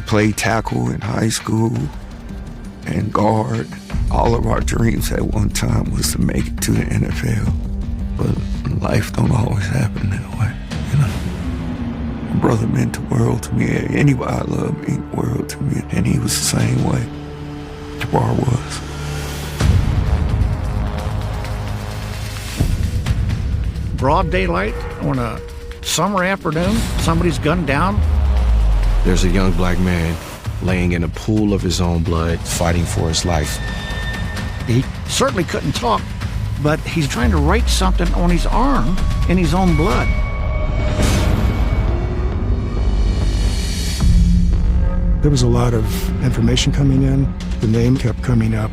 played tackle in high school and guard. All of our dreams at one time was to make it to the NFL. But life don't always happen that way, you know. My brother meant the world to me. Anybody I love meant the world to me. And he was the same way Jabbar was. Broad daylight on a summer afternoon, somebody's gunned down. There's a young black man laying in a pool of his own blood, fighting for his life. He certainly couldn't talk, but he's trying to write something on his arm in his own blood. There was a lot of information coming in. The name kept coming up.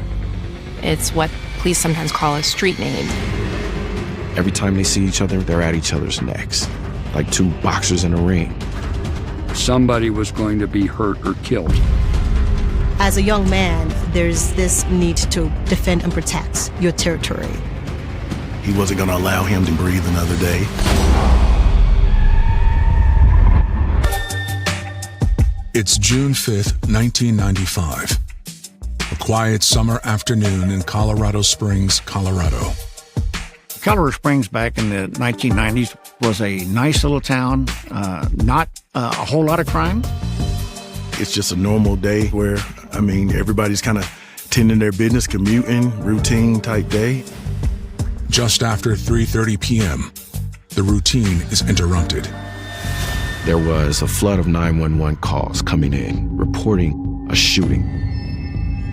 It's what police sometimes call a street name. Every time they see each other, they're at each other's necks, like two boxers in a ring. Somebody was going to be hurt or killed. As a young man, there's this need to defend and protect your territory. He wasn't going to allow him to breathe another day. It's June 5th, 1995. A quiet summer afternoon in Colorado Springs, Colorado. Colorado Springs back in the 1990s was a nice little town, not a whole lot of crime. It's just a normal day where, everybody's kind of tending their business, commuting, routine type day. Just after 3:30 p.m., the routine is interrupted. There was a flood of 911 calls coming in, reporting a shooting.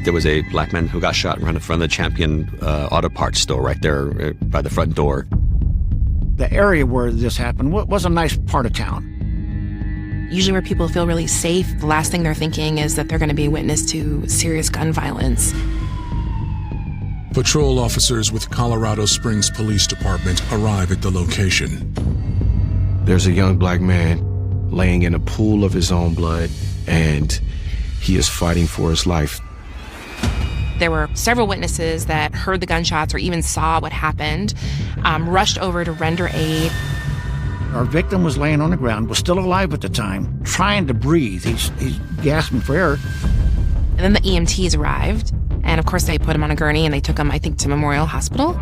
There was a black man who got shot right in front of the Champion Auto Parts store right there by the front door. The area where this happened was a nice part of town. Usually where people feel really safe, the last thing they're thinking is that they're going to be witness to serious gun violence. Patrol officers with Colorado Springs Police Department arrive at the location. There's a young black man laying in a pool of his own blood, and he is fighting for his life. There were several witnesses that heard the gunshots or even saw what happened, rushed over to render aid. Our victim was laying on the ground, was still alive at the time, trying to breathe. He's gasping for air. And then the EMTs arrived, and of course they put him on a gurney and they took him, I think, to Memorial Hospital.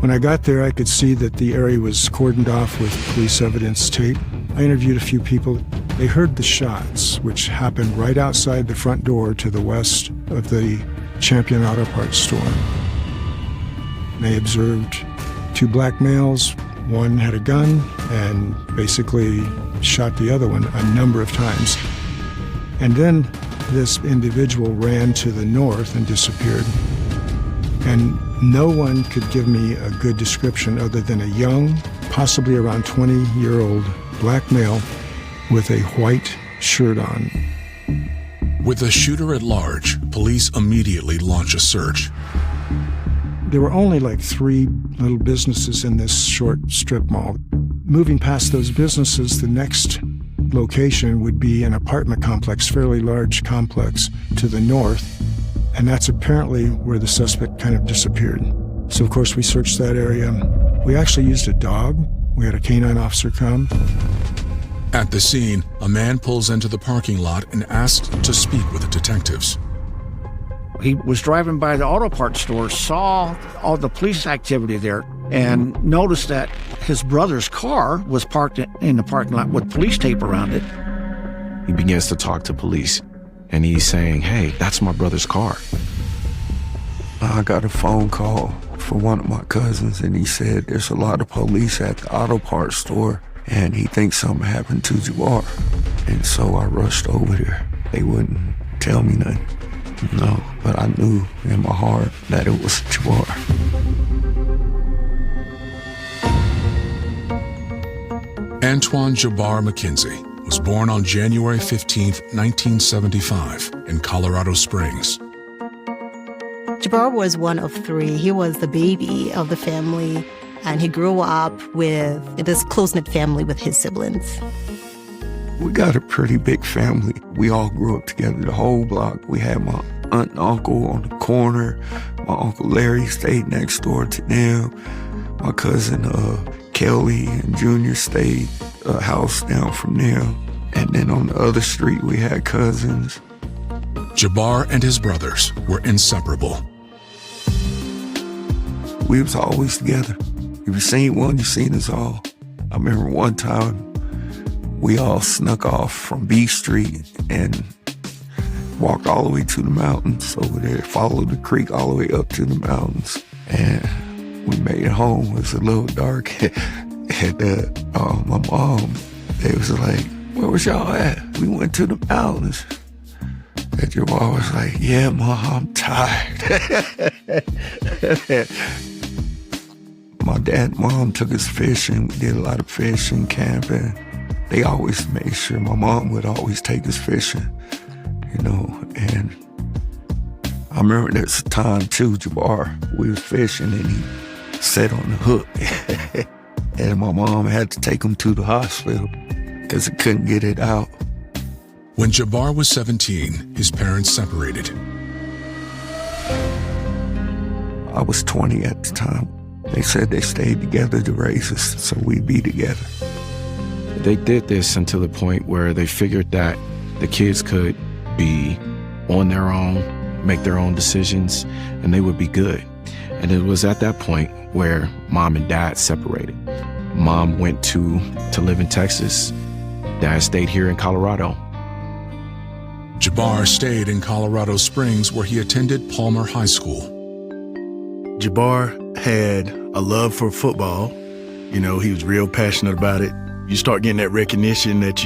When I got there, I could see that the area was cordoned off with police evidence tape. I interviewed a few people. They heard the shots, which happened right outside the front door to the west of the Champion Auto Parts store. They observed two black males. One had a gun and basically shot the other one a number of times. And then this individual ran to the north and disappeared. And no one could give me a good description other than a young, possibly around 20-year-old black male with a white shirt on. With the shooter at large, police immediately launch a search. There were only like 3 little businesses in this short strip mall. Moving past those businesses, the next location would be an apartment complex, fairly large complex to the north, and that's apparently where the suspect kind of disappeared. So of course we searched that area. We actually used a dog. We had a canine officer come. At the scene, a man pulls into the parking lot and asks to speak with the detectives. He was driving by the auto parts store, saw all the police activity there, and noticed that his brother's car was parked in the parking lot with police tape around it. He begins to talk to police, and he's saying, "Hey, that's my brother's car." I got a phone call from one of my cousins, and he said there's a lot of police at the auto parts store, and he thinks something happened to Jabbar. And so I rushed over there. They wouldn't tell me nothing. No, but I knew in my heart that it was Jabbar. Antoine Jabbar McKenzie was born on January 15, 1975, in Colorado Springs. Jabbar was one of 3. He was the baby of the family, and he grew up with this close-knit family with his siblings. We got a pretty big family. We all grew up together, the whole block. We had my aunt and uncle on the corner. My Uncle Larry stayed next door to them. My cousin Kelly and Junior stayed a house down from them. And then on the other street, we had cousins. Jabbar and his brothers were inseparable. We was always together. If you seen one, you seen us all. I remember one time we all snuck off from B Street and walked all the way to the mountains over there, followed the creek all the way up to the mountains. And we made it home. It was a little dark. And my mom, they was like, "Where was y'all at?" We went to the mountains. And Jabbar was like, "Yeah, Mom, I'm tired." My dad and mom took us fishing. We did a lot of fishing, camping. They always made sure my mom would always take us fishing, you know. And I remember there's a time too, Jabbar, we was fishing and he sat on the hook. And my mom had to take him to the hospital because he couldn't get it out. When Jabbar was 17, his parents separated. I was 20 at the time. They said they stayed together to raise us so we'd be together. They did this until the point where they figured that the kids could be on their own, make their own decisions, and they would be good. And it was at that point where Mom and Dad separated. Mom went to live in Texas. Dad stayed here in Colorado. Jabbar stayed in Colorado Springs, where he attended Palmer High School. Jabbar had a love for football. You know, he was real passionate about it. You start getting that recognition that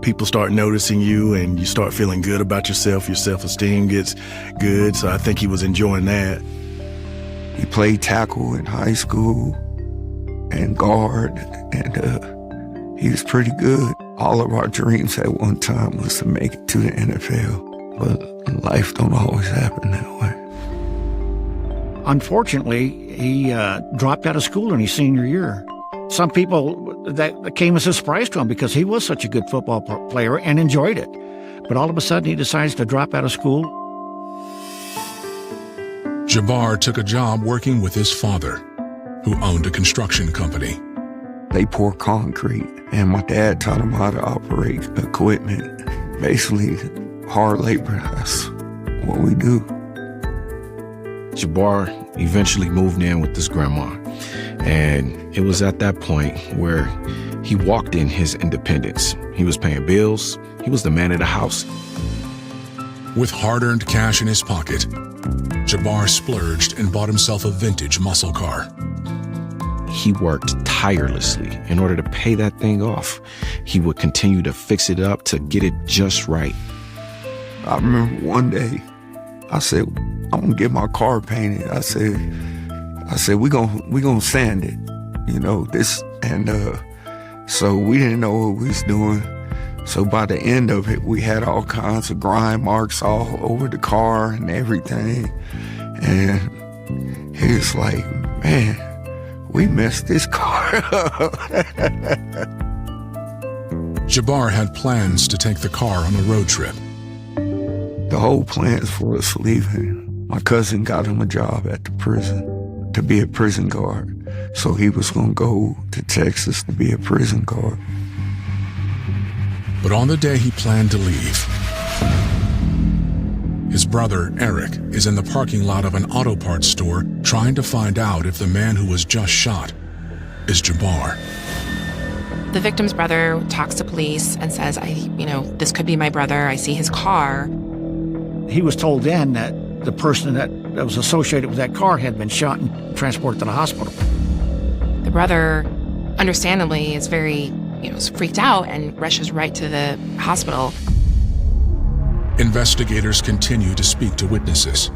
people start noticing you and you start feeling good about yourself. Your self-esteem gets good. So I think he was enjoying that. He played tackle in high school and guard, and he was pretty good. All of our dreams at one time was to make it to the NFL, but life don't always happen that way. Unfortunately, he dropped out of school in his senior year. Some people, that came as a surprise to him because he was such a good football player and enjoyed it. But all of a sudden, he decides to drop out of school. Jabbar took a job working with his father, who owned a construction company. They pour concrete, and my dad taught him how to operate equipment. Basically, hard labor, that's what we do. Jabbar eventually moved in with his grandma, and it was at that point where he walked in his independence. He was paying bills. He was the man of the house. With hard-earned cash in his pocket, Jabbar splurged and bought himself a vintage muscle car. He worked tirelessly in order to pay that thing off. He would continue to fix it up to get it just right. I remember one day, I said, "I'm gonna get my car painted." I said, we gonna sand it, you know, this, and so we didn't know what we was doing. So by the end of it, we had all kinds of grind marks all over the car and everything. And he was like, "Man, we messed this car up." Jabbar had plans to take the car on a road trip. The whole plan for us leaving, my cousin got him a job at the prison to be a prison guard. So he was going to go to Texas to be a prison guard. But on the day he planned to leave, his brother, Eric, is in the parking lot of an auto parts store trying to find out if the man who was just shot is Jabbar. The victim's brother talks to police and says, this could be my brother. I see his car. He was told then that the person that was associated with that car had been shot and transported to the hospital. The brother, understandably, is very, freaked out and rushes right to the hospital. Investigators continue to speak to witnesses.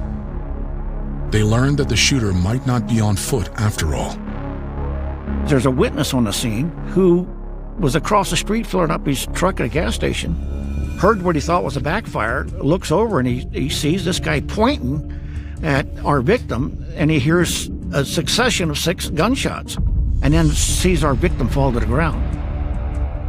They learn that the shooter might not be on foot after all. There's a witness on the scene who was across the street filling up his truck at a gas station, heard what he thought was a backfire, looks over and he sees this guy pointing at our victim, and he hears a succession of 6 gunshots, and then sees our victim fall to the ground.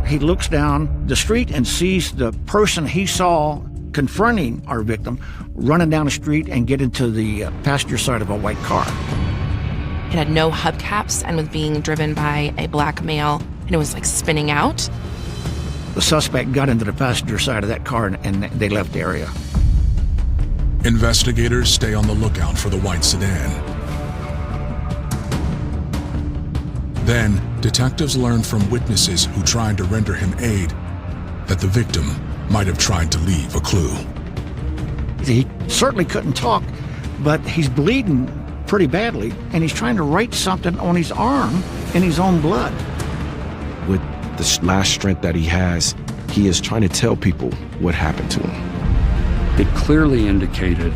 He looks down the street and sees the person he saw confronting our victim running down the street and get into the passenger side of a white car. It had no hubcaps and was being driven by a black male, and it was spinning out. The suspect got into the passenger side of that car and they left the area. Investigators stay on the lookout for the white sedan. Then, detectives learn from witnesses who tried to render him aid that the victim might have tried to leave a clue. He certainly couldn't talk, but he's bleeding pretty badly, and he's trying to write something on his arm in his own blood. With the last strength that he has, he is trying to tell people what happened to him. It clearly indicated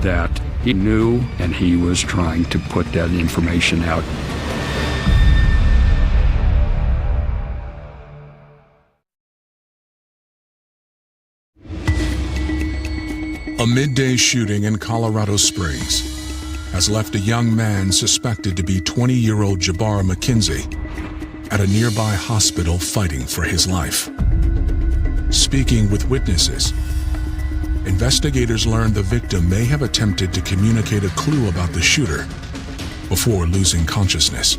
that he knew and he was trying to put that information out. A midday shooting in Colorado Springs has left a young man suspected to be 20-year-old Jabbar McKenzie at a nearby hospital fighting for his life. Speaking with witnesses, investigators learned the victim may have attempted to communicate a clue about the shooter before losing consciousness.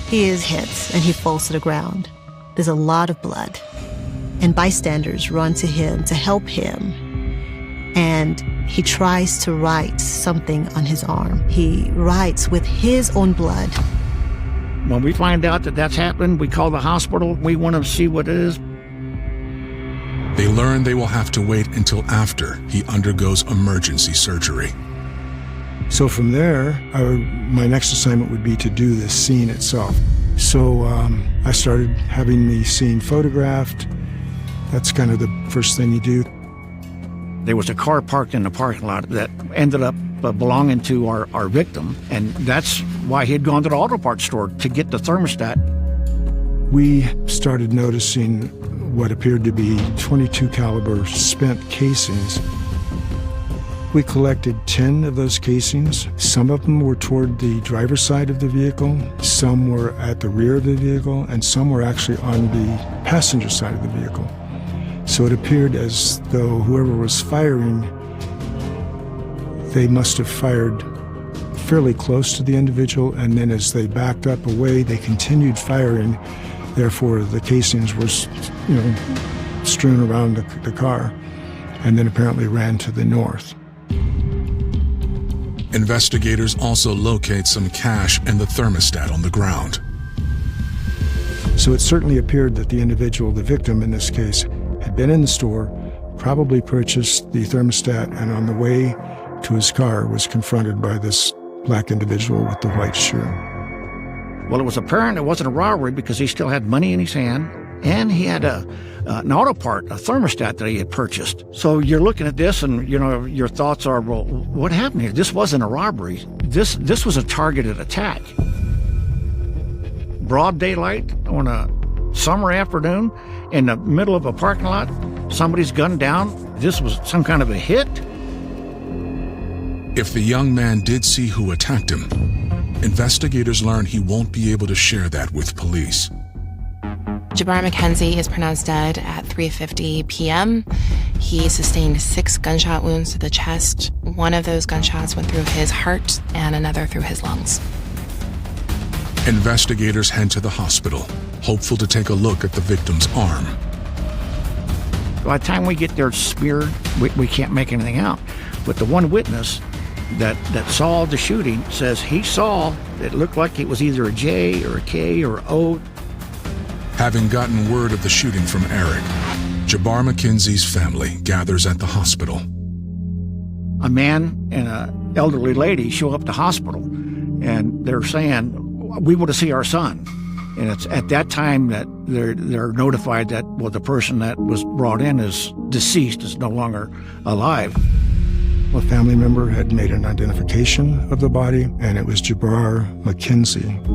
He is hit and he falls to the ground. There's a lot of blood, and bystanders run to him to help him. And he tries to write something on his arm. He writes with his own blood. When we find out that that's happened, we call the hospital. We want to see what it is. They learn they will have to wait until after he undergoes emergency surgery. So from there, my next assignment would be to do the scene itself. So I started having the scene photographed. That's kind of the first thing you do. There was a car parked in the parking lot that ended up belonging to our victim, and that's why he had gone to the auto parts store to get the thermostat. We started noticing what appeared to be .22 caliber spent casings. We collected 10 of those casings. Some of them were toward the driver's side of the vehicle, some were at the rear of the vehicle, and some were actually on the passenger side of the vehicle. So it appeared as though whoever was firing, they must have fired fairly close to the individual, and then as they backed up away, they continued firing. Therefore, the casings were, strewn around the car, and then apparently ran to the north. Investigators also locate some cash and the thermostat on the ground. So it certainly appeared that the individual, the victim in this case, had been in the store, probably purchased the thermostat, and on the way to his car was confronted by this black individual with the white shirt. Well, it was apparent it wasn't a robbery because he still had money in his hand, and he had an auto part, a thermostat that he had purchased. So you're looking at this, and your thoughts are, well, what happened here? This wasn't a robbery. This was a targeted attack. Broad daylight on a summer afternoon in the middle of a parking lot, somebody's gunned down. This was some kind of a hit. If the young man did see who attacked him, investigators learn he won't be able to share that with police. Jabbar McKenzie is pronounced dead at 3:50 p.m. He sustained 6 gunshot wounds to the chest. One of those gunshots went through his heart and another through his lungs. Investigators head to the hospital, hopeful to take a look at the victim's arm. By the time we get there smeared, we can't make anything out. But the one witness that saw the shooting says he saw it looked like it was either a J or a K or O. Having gotten word of the shooting from Eric, Jabbar McKenzie's family gathers at the hospital. A man and an elderly lady show up to the hospital, and they're saying, we want to see our son. And it's at that time that they're notified that, well, the person that was brought in is deceased, is no longer alive. A family member had made an identification of the body, and it was Jabbar McKenzie.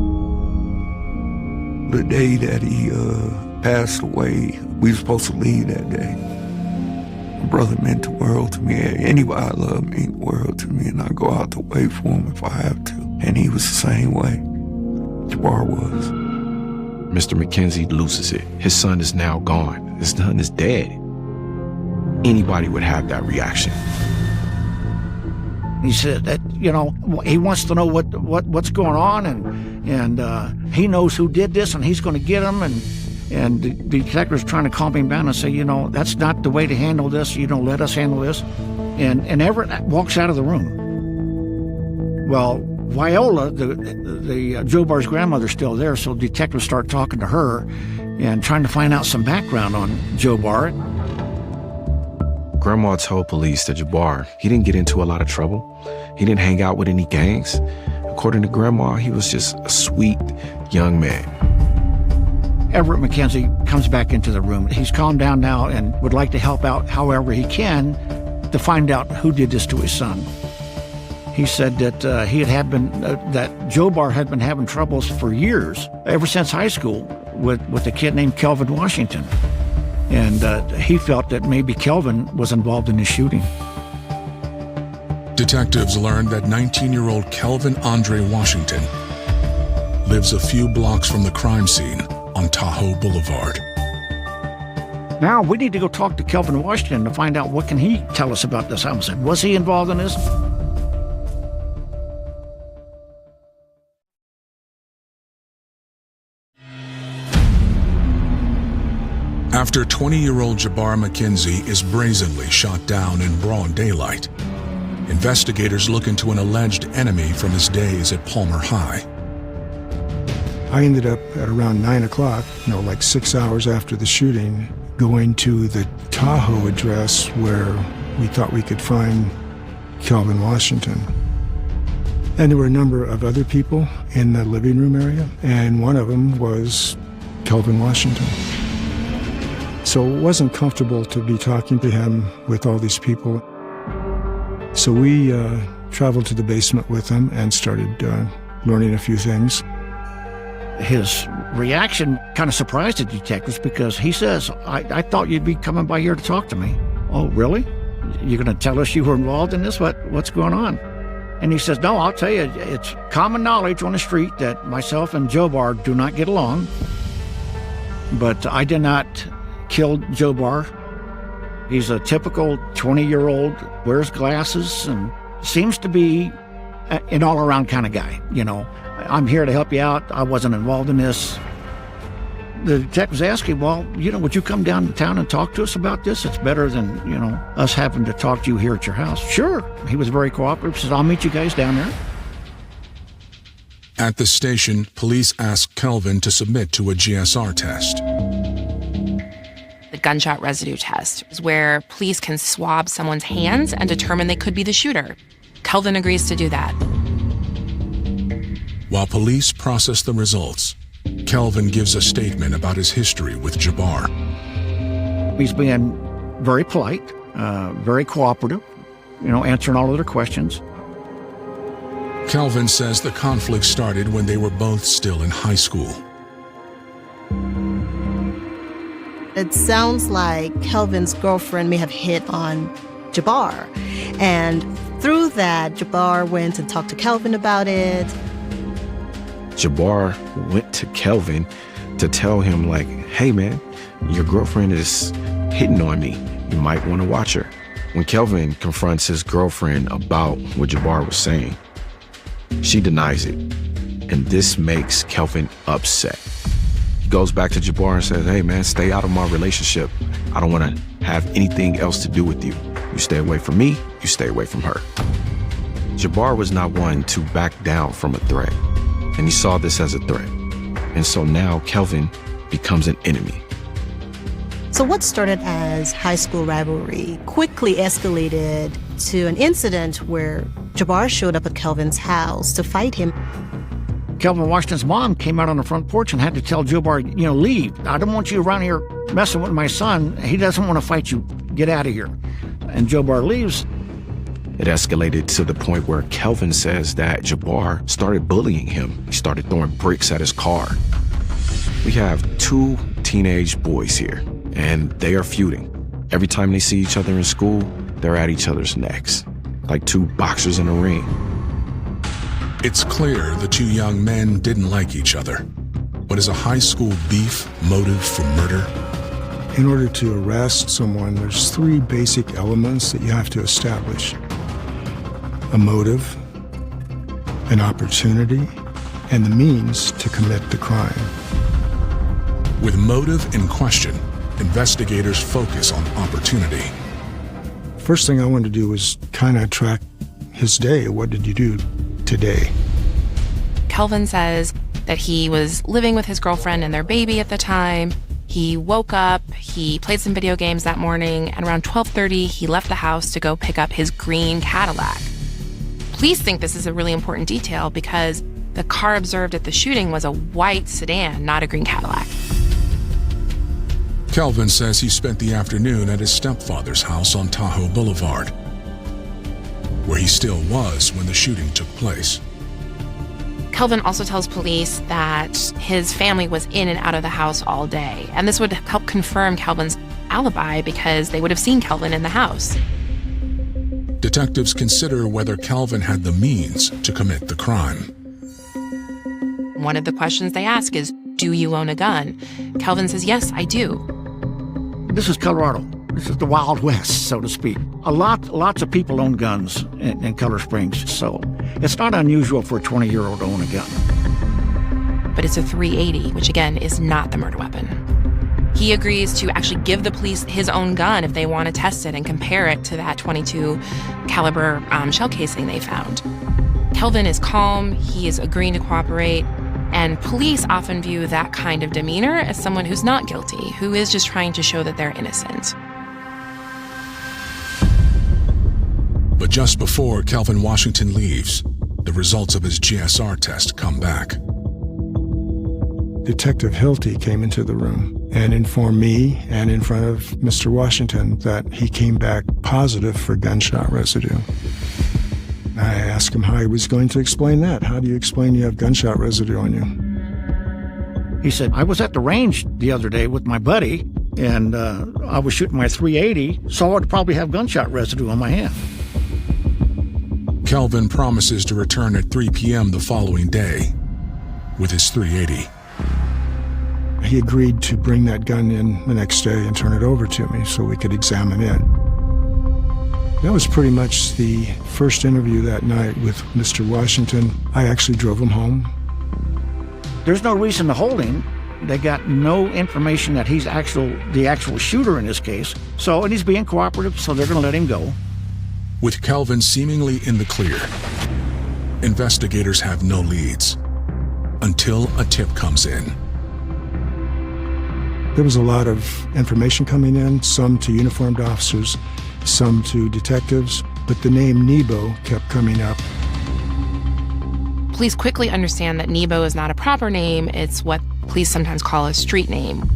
The day that he passed away, we were supposed to leave that day. My brother meant the world to me. Anybody I love meant the world to me, and I go out to wait for him if I have to. And he was the same way. Jabbar was. Mr. McKenzie loses it. His son is now gone. His son is dead. Anybody would have that reaction. He said that, he wants to know what's going on, and he knows who did this, and he's going to get him, and And the detective's trying to calm him down and say, that's not the way to handle this. Let us handle this. And Everett walks out of the room. Well, Viola, the Joe Barr's grandmother's still there, so detectives start talking to her and trying to find out some background on Joe Barr. Grandma told police that Jabbar, he didn't get into a lot of trouble. He didn't hang out with any gangs. According to Grandma, he was just a sweet young man. Everett McKenzie comes back into the room. He's calmed down now and would like to help out however he can to find out who did this to his son. He said that that Joe Barr had been having troubles for years, ever since high school, with a kid named Kelvin Washington. And he felt that maybe Kelvin was involved in the shooting. Detectives learned that 19-year-old Kelvin Andre Washington lives a few blocks from the crime scene on Tahoe Boulevard. Now we need to go talk to Kelvin Washington to find out what can he tell us about this homicide. Was he involved in this? After 20-year-old Jabbar McKenzie is brazenly shot down in broad daylight, investigators look into an alleged enemy from his days at Palmer High. I ended up at around 9 o'clock, like 6 hours after the shooting, going to the Tahoe address where we thought we could find Kelvin Washington. And there were a number of other people in the living room area, and one of them was Kelvin Washington. So it wasn't comfortable to be talking to him with all these people. So we traveled to the basement with him and started learning a few things. His reaction kind of surprised the detectives because he says, I thought you'd be coming by here to talk to me. Oh, really? You're going to tell us you were involved in this? What's going on? And he says, no, I'll tell you, it's common knowledge on the street that myself and Joe Barr do not get along. But I did not kill Joe Barr. He's a typical 20-year-old, wears glasses, and seems to be an all-around kind of guy. I'm here to help you out. I wasn't involved in this. The detectives asked him, well, would you come down to town and talk to us about this? It's better than, us having to talk to you here at your house. Sure. He was very cooperative. He says, I'll meet you guys down there. At the station, police asked Kelvin to submit to a GSR test. The gunshot residue test is where police can swab someone's hands and determine they could be the shooter. Kelvin agrees to do that. While police process the results, Kelvin gives a statement about his history with Jabbar. He's being very polite, very cooperative, answering all of their questions. Kelvin says the conflict started when they were both still in high school. It sounds like Kelvin's girlfriend may have hit on Jabbar. And through that, Jabbar went and talked to Kelvin about it. Jabbar went to Kelvin to tell him, hey, man, your girlfriend is hitting on me. You might want to watch her. When Kelvin confronts his girlfriend about what Jabbar was saying, she denies it. And this makes Kelvin upset. He goes back to Jabbar and says, hey, man, stay out of my relationship. I don't want to have anything else to do with you. You stay away from me, you stay away from her. Jabbar was not one to back down from a threat, and he saw this as a threat. And so now Kelvin becomes an enemy. So what started as high school rivalry quickly escalated to an incident where Jabbar showed up at Kelvin's house to fight him. Kelvin Washington's mom came out on the front porch and had to tell Joe Barr, leave. I don't want you around here messing with my son. He doesn't want to fight you. Get out of here. And Joe Barr leaves. It escalated to the point where Kelvin says that Jabbar started bullying him. He started throwing bricks at his car. We have 2 teenage boys here, and they are feuding. Every time they see each other in school, they're at each other's necks, like 2 boxers in a ring. It's clear the 2 young men didn't like each other. But is a high school beef motive for murder? In order to arrest someone, there's 3 basic elements that you have to establish: a motive, an opportunity, and the means to commit the crime. With motive in question, investigators focus on opportunity. First thing I wanted to do was kind of track his day. What did you do today? Kelvin says that he was living with his girlfriend and their baby at the time. He woke up, he played some video games that morning, and around 12:30, he left the house to go pick up his green Cadillac. Police think this is a really important detail because the car observed at the shooting was a white sedan, not a green Cadillac. Kelvin says he spent the afternoon at his stepfather's house on Tahoe Boulevard, where he still was when the shooting took place. Kelvin also tells police that his family was in and out of the house all day, and this would help confirm Kelvin's alibi because they would have seen Kelvin in the house. Detectives consider whether Kelvin had the means to commit the crime. One of the questions they ask is, do you own a gun? Kelvin says, yes, I do. This is Colorado. This is the Wild West, so to speak. Lots of people own guns in Colorado Springs, so it's not unusual for a 20-year-old to own a gun. But it's a .380, which again is not the murder weapon. He agrees to actually give the police his own gun if they want to test it and compare it to that .22 caliber shell casing they found. Kelvin is calm, he is agreeing to cooperate, and police often view that kind of demeanor as someone who's not guilty, who is just trying to show that they're innocent. But just before Kelvin Washington leaves, the results of his GSR test come back. Detective Hilty came into the room and informed me and in front of Mr. Washington that he came back positive for gunshot residue. I asked him how he was going to explain that. How do you explain you have gunshot residue on you? He said, I was at the range the other day with my buddy, and I was shooting my .380, so I'd probably have gunshot residue on my hand. Kelvin promises to return at 3 p.m. the following day with his .380. He agreed to bring that gun in the next day and turn it over to me so we could examine it. That was pretty much the first interview that night with Mr. Washington. I actually drove him home. There's no reason to hold him. They got no information that he's the actual shooter in this case. And he's being cooperative, so they're going to let him go. With Kelvin seemingly in the clear, investigators have no leads until a tip comes in. There was a lot of information coming in, some to uniformed officers, some to detectives, but the name Nebo kept coming up. Police quickly understand that Nebo is not a proper name. It's what police sometimes call a street name.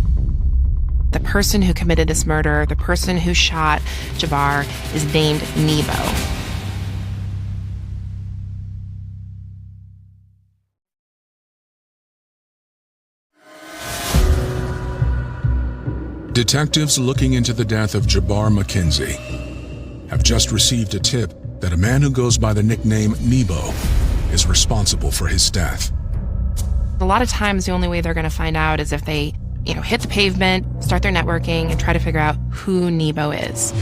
The person who committed this murder, the person who shot Jabbar, is named Nebo. Detectives looking into the death of Jabbar McKenzie have just received a tip that a man who goes by the nickname Nebo is responsible for his death. A lot of times the only way they're going to find out is if they, hit the pavement, start their networking, and try to figure out who Nebo is.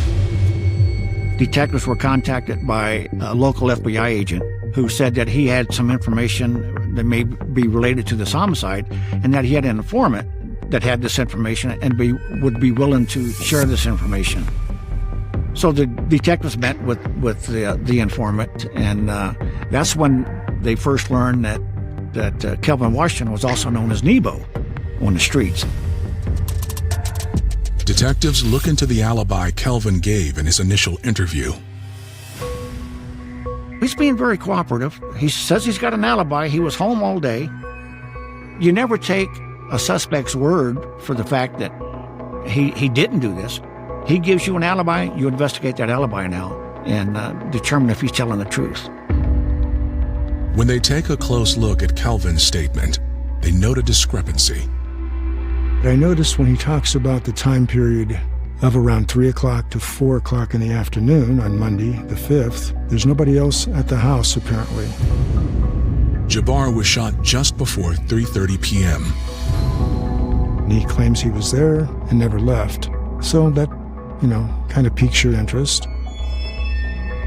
Detectives were contacted by a local FBI agent who said that he had some information that may be related to this homicide and that he had an informant that had this information and would be willing to share this information. So the detectives met with the informant, and that's when they first learned that Kelvin Washington was also known as Nebo on the streets. Detectives look into the alibi Kelvin gave in his initial interview. He's being very cooperative. He says he's got an alibi. He was home all day. You never take a suspect's word for the fact that he didn't do this. He gives you an alibi, you investigate that alibi now and determine if he's telling the truth. When they take a close look at Kelvin's statement, they note a discrepancy. I noticed when he talks about the time period of around 3 o'clock to 4 o'clock in the afternoon on Monday, the 5th, there's nobody else at the house apparently. Jabbar was shot just before 3:30 p.m. He claims he was there and never left. So that, kind of piques your interest.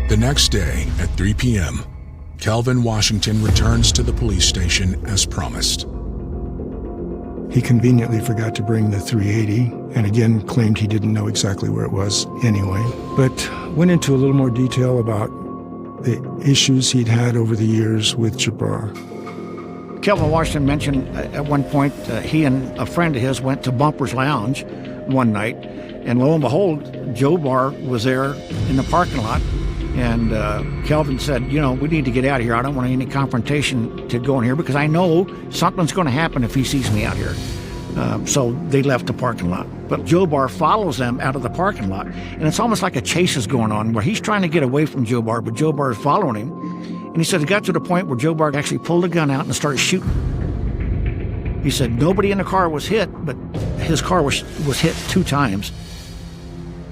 The next day at 3 p.m., Kelvin Washington returns to the police station as promised. He conveniently forgot to bring the 380 and again claimed he didn't know exactly where it was anyway, but went into a little more detail about the issues he'd had over the years with Jabbar. Kelvin Washington mentioned at one point he and a friend of his went to Bumper's Lounge one night, and lo and behold, Jabbar was there in the parking lot. And Kelvin said, you know, we need to get out of here. I don't want any confrontation to go in here because I know something's going to happen if he sees me out here. So they left the parking lot. But Jabbar follows them out of the parking lot. And it's almost like a chase is going on where he's trying to get away from Jabbar, but Jabbar is following him. And he said it got to the point where Jabbar actually pulled a gun out and started shooting. He said nobody in the car was hit, but his car was hit 2 times.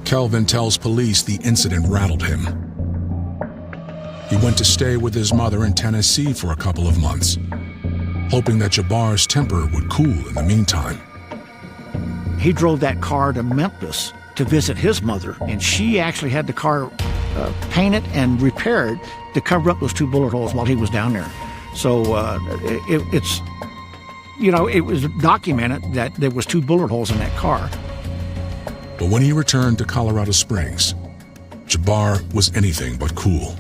Kelvin tells police the incident rattled him. He went to stay with his mother in Tennessee for a couple of months, hoping that Jabbar's temper would cool in the meantime. He drove that car to Memphis to visit his mother, and she actually had the car painted and repaired to cover up those 2 bullet holes while he was down there. So it's, you know, it was documented that there was 2 bullet holes in that car. But when he returned to Colorado Springs, Jabbar was anything but cool.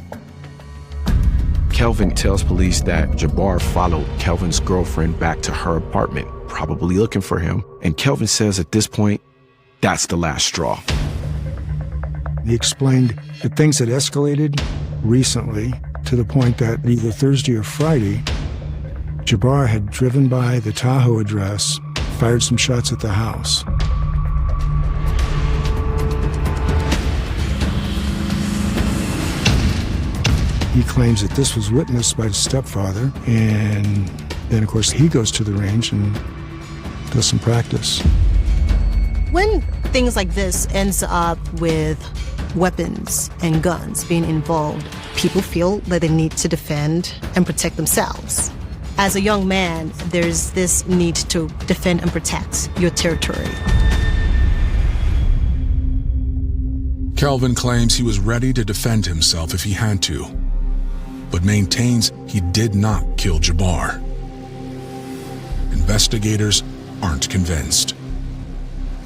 Kelvin tells police that Jabbar followed Kelvin's girlfriend back to her apartment, probably looking for him. And Kelvin says at this point, that's the last straw. He explained that things had escalated recently to the point that either Thursday or Friday, Jabbar had driven by the Tahoe address, fired some shots at the house. He claims that this was witnessed by his stepfather, and then, of course, he goes to the range and does some practice. When things like this ends up with weapons and guns being involved, people feel that they need to defend and protect themselves. As a young man, there's this need to defend and protect your territory. Kelvin claims he was ready to defend himself if he had to, but maintains he did not kill Jabbar. Investigators aren't convinced.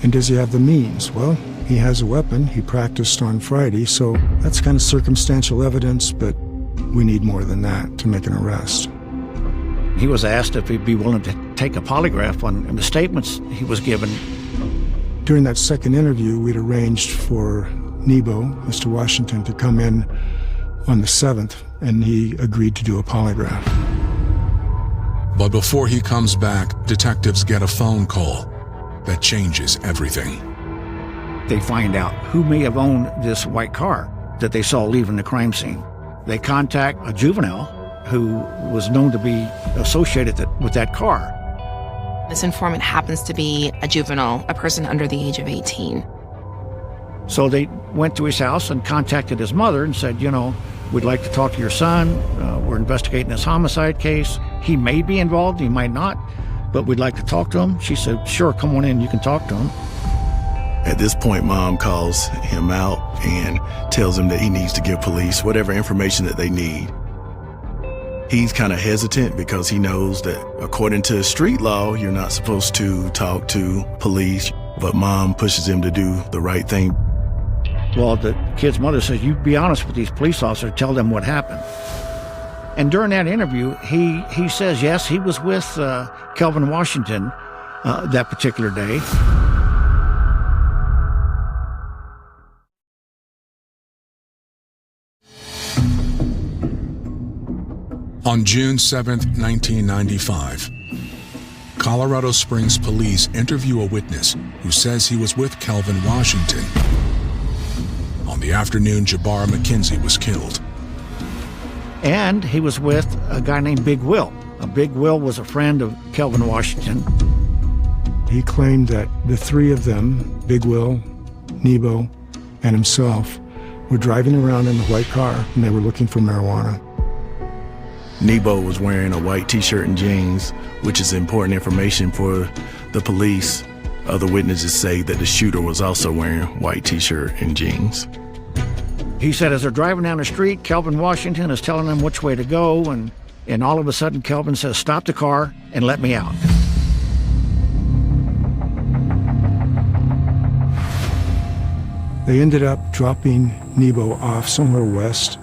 And does he have the means? Well, he has a weapon. He practiced on Friday, so that's kind of circumstantial evidence, but we need more than that to make an arrest. He was asked if he'd be willing to take a polygraph on the statements he was given. During that second interview, we'd arranged for Nebo, Mr. Washington, to come in on the 7th, and he agreed to do a polygraph. But before he comes back, detectives get a phone call that changes everything. They find out who may have owned this white car that they saw leaving the crime scene. They contact a juvenile who was known to be associated with that car. This informant happens to be a juvenile, a person under the age of 18. So they went to his house and contacted his mother and said, you know, we'd like to talk to your son. We're investigating this homicide case. He may be involved, he might not, but we'd like to talk to him. She said, sure, come on in, you can talk to him. At this point, Mom calls him out and tells him that he needs to give police whatever information that they need. He's kind of hesitant because he knows that according to street law, you're not supposed to talk to police, but Mom pushes him to do the right thing. Well, the kid's mother says, you be honest with these police officers, tell them what happened. And during that interview, he says, yes, he was with Kelvin Washington that particular day. On June 7, 1995, Colorado Springs police interview a witness who says he was with Kelvin Washington on the afternoon Jabbar McKenzie was killed. And he was with a guy named Big Will. Big Will was a friend of Kelvin Washington. He claimed that the 3 of them, Big Will, Nebo, and himself, were driving around in the white car and they were looking for marijuana. Nebo was wearing a white t-shirt and jeans, which is important information for the police. Other witnesses say that the shooter was also wearing white t-shirt and jeans. He said as they're driving down the street, Kelvin Washington is telling them which way to go, and all of a sudden Kelvin says, stop the car and let me out. They ended up dropping Nebo off somewhere west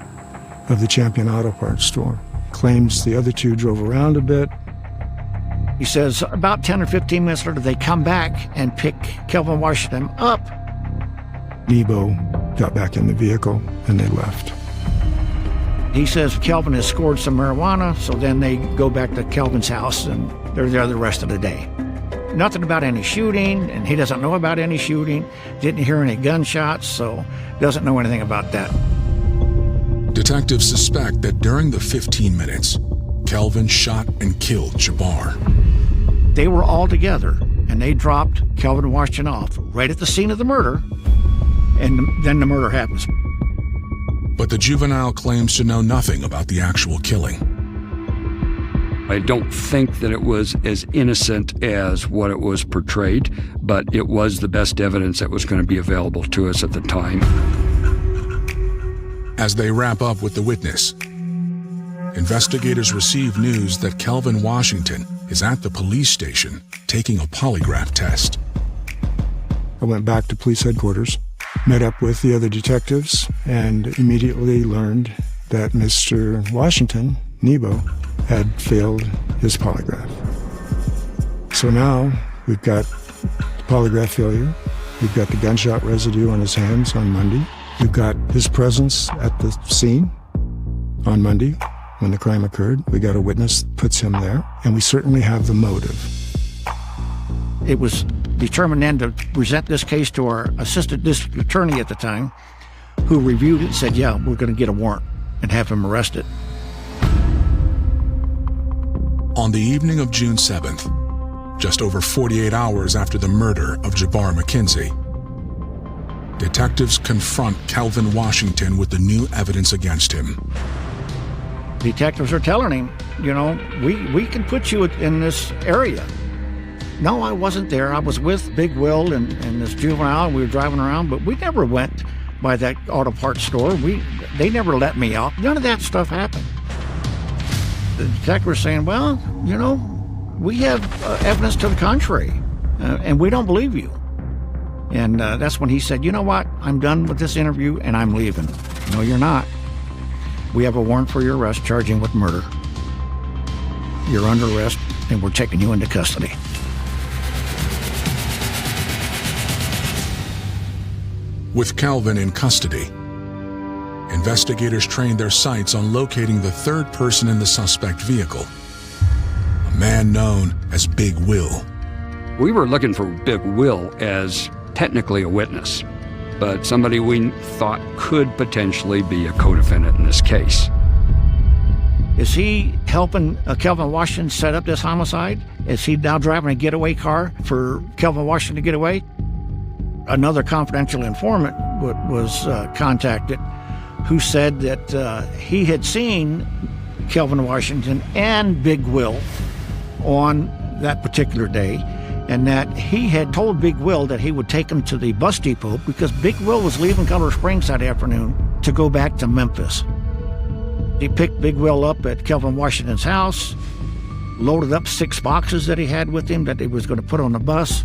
of the Champion Auto Parts store. Claims the other two drove around a bit. He says about 10 or 15 minutes later, they come back and pick Kelvin Washington up. Nebo got back in the vehicle and they left. He says Kelvin has scored some marijuana, so then they go back to Kelvin's house and they're there the rest of the day. Nothing about any shooting, and he doesn't know about any shooting, didn't hear any gunshots, so doesn't know anything about that. Detectives suspect that during the 15 minutes, Kelvin shot and killed Jabbar. They were all together, and they dropped Kelvin Washington off right at the scene of the murder, and then the murder happens. But the juvenile claims to know nothing about the actual killing. I don't think that it was as innocent as what it was portrayed, but it was the best evidence that was going to be available to us at the time. As they wrap up with the witness, investigators receive news that Kelvin Washington is at the police station taking a polygraph test. I went back to police headquarters, met up with the other detectives, and immediately learned that Mr. Washington, Nebo, had failed his polygraph. So now we've got the polygraph failure, we've got the gunshot residue on his hands on Monday, we've got his presence at the scene on Monday when the crime occurred, we got a witness that puts him there, and we certainly have the motive. It was determined then to present this case to our assistant district attorney at the time, who reviewed it and said, yeah, we're going to get a warrant and have him arrested. On the evening of June 7th, just over 48 hours after the murder of Jabbar McKenzie, detectives confront Kelvin Washington with the new evidence against him. Detectives are telling him, you know, we can put you in this area. No, I wasn't there. I was with Big Will and this juvenile, and we were driving around, but we never went by that auto parts store. They never let me out. None of that stuff happened. The detective was saying, well, you know, we have evidence to the contrary, and we don't believe you. And that's when he said, you know what, I'm done with this interview, and I'm leaving. No, you're not. We have a warrant for your arrest, charging with murder. You're under arrest, and we're taking you into custody. With Kelvin in custody, investigators trained their sights on locating the third person in the suspect vehicle, a man known as Big Will. We were looking for Big Will as technically a witness, but somebody we thought could potentially be a co-defendant in this case. Is he helping Kelvin Washington set up this homicide? Is he now driving a getaway car for Kelvin Washington to get away? Another confidential informant was contacted who said that he had seen Kelvin Washington and Big Will on that particular day, and that he had told Big Will that he would take him to the bus depot because Big Will was leaving Colorado Springs that afternoon to go back to Memphis. He picked Big Will up at Kelvin Washington's house, loaded up 6 boxes that he had with him that he was going to put on the bus.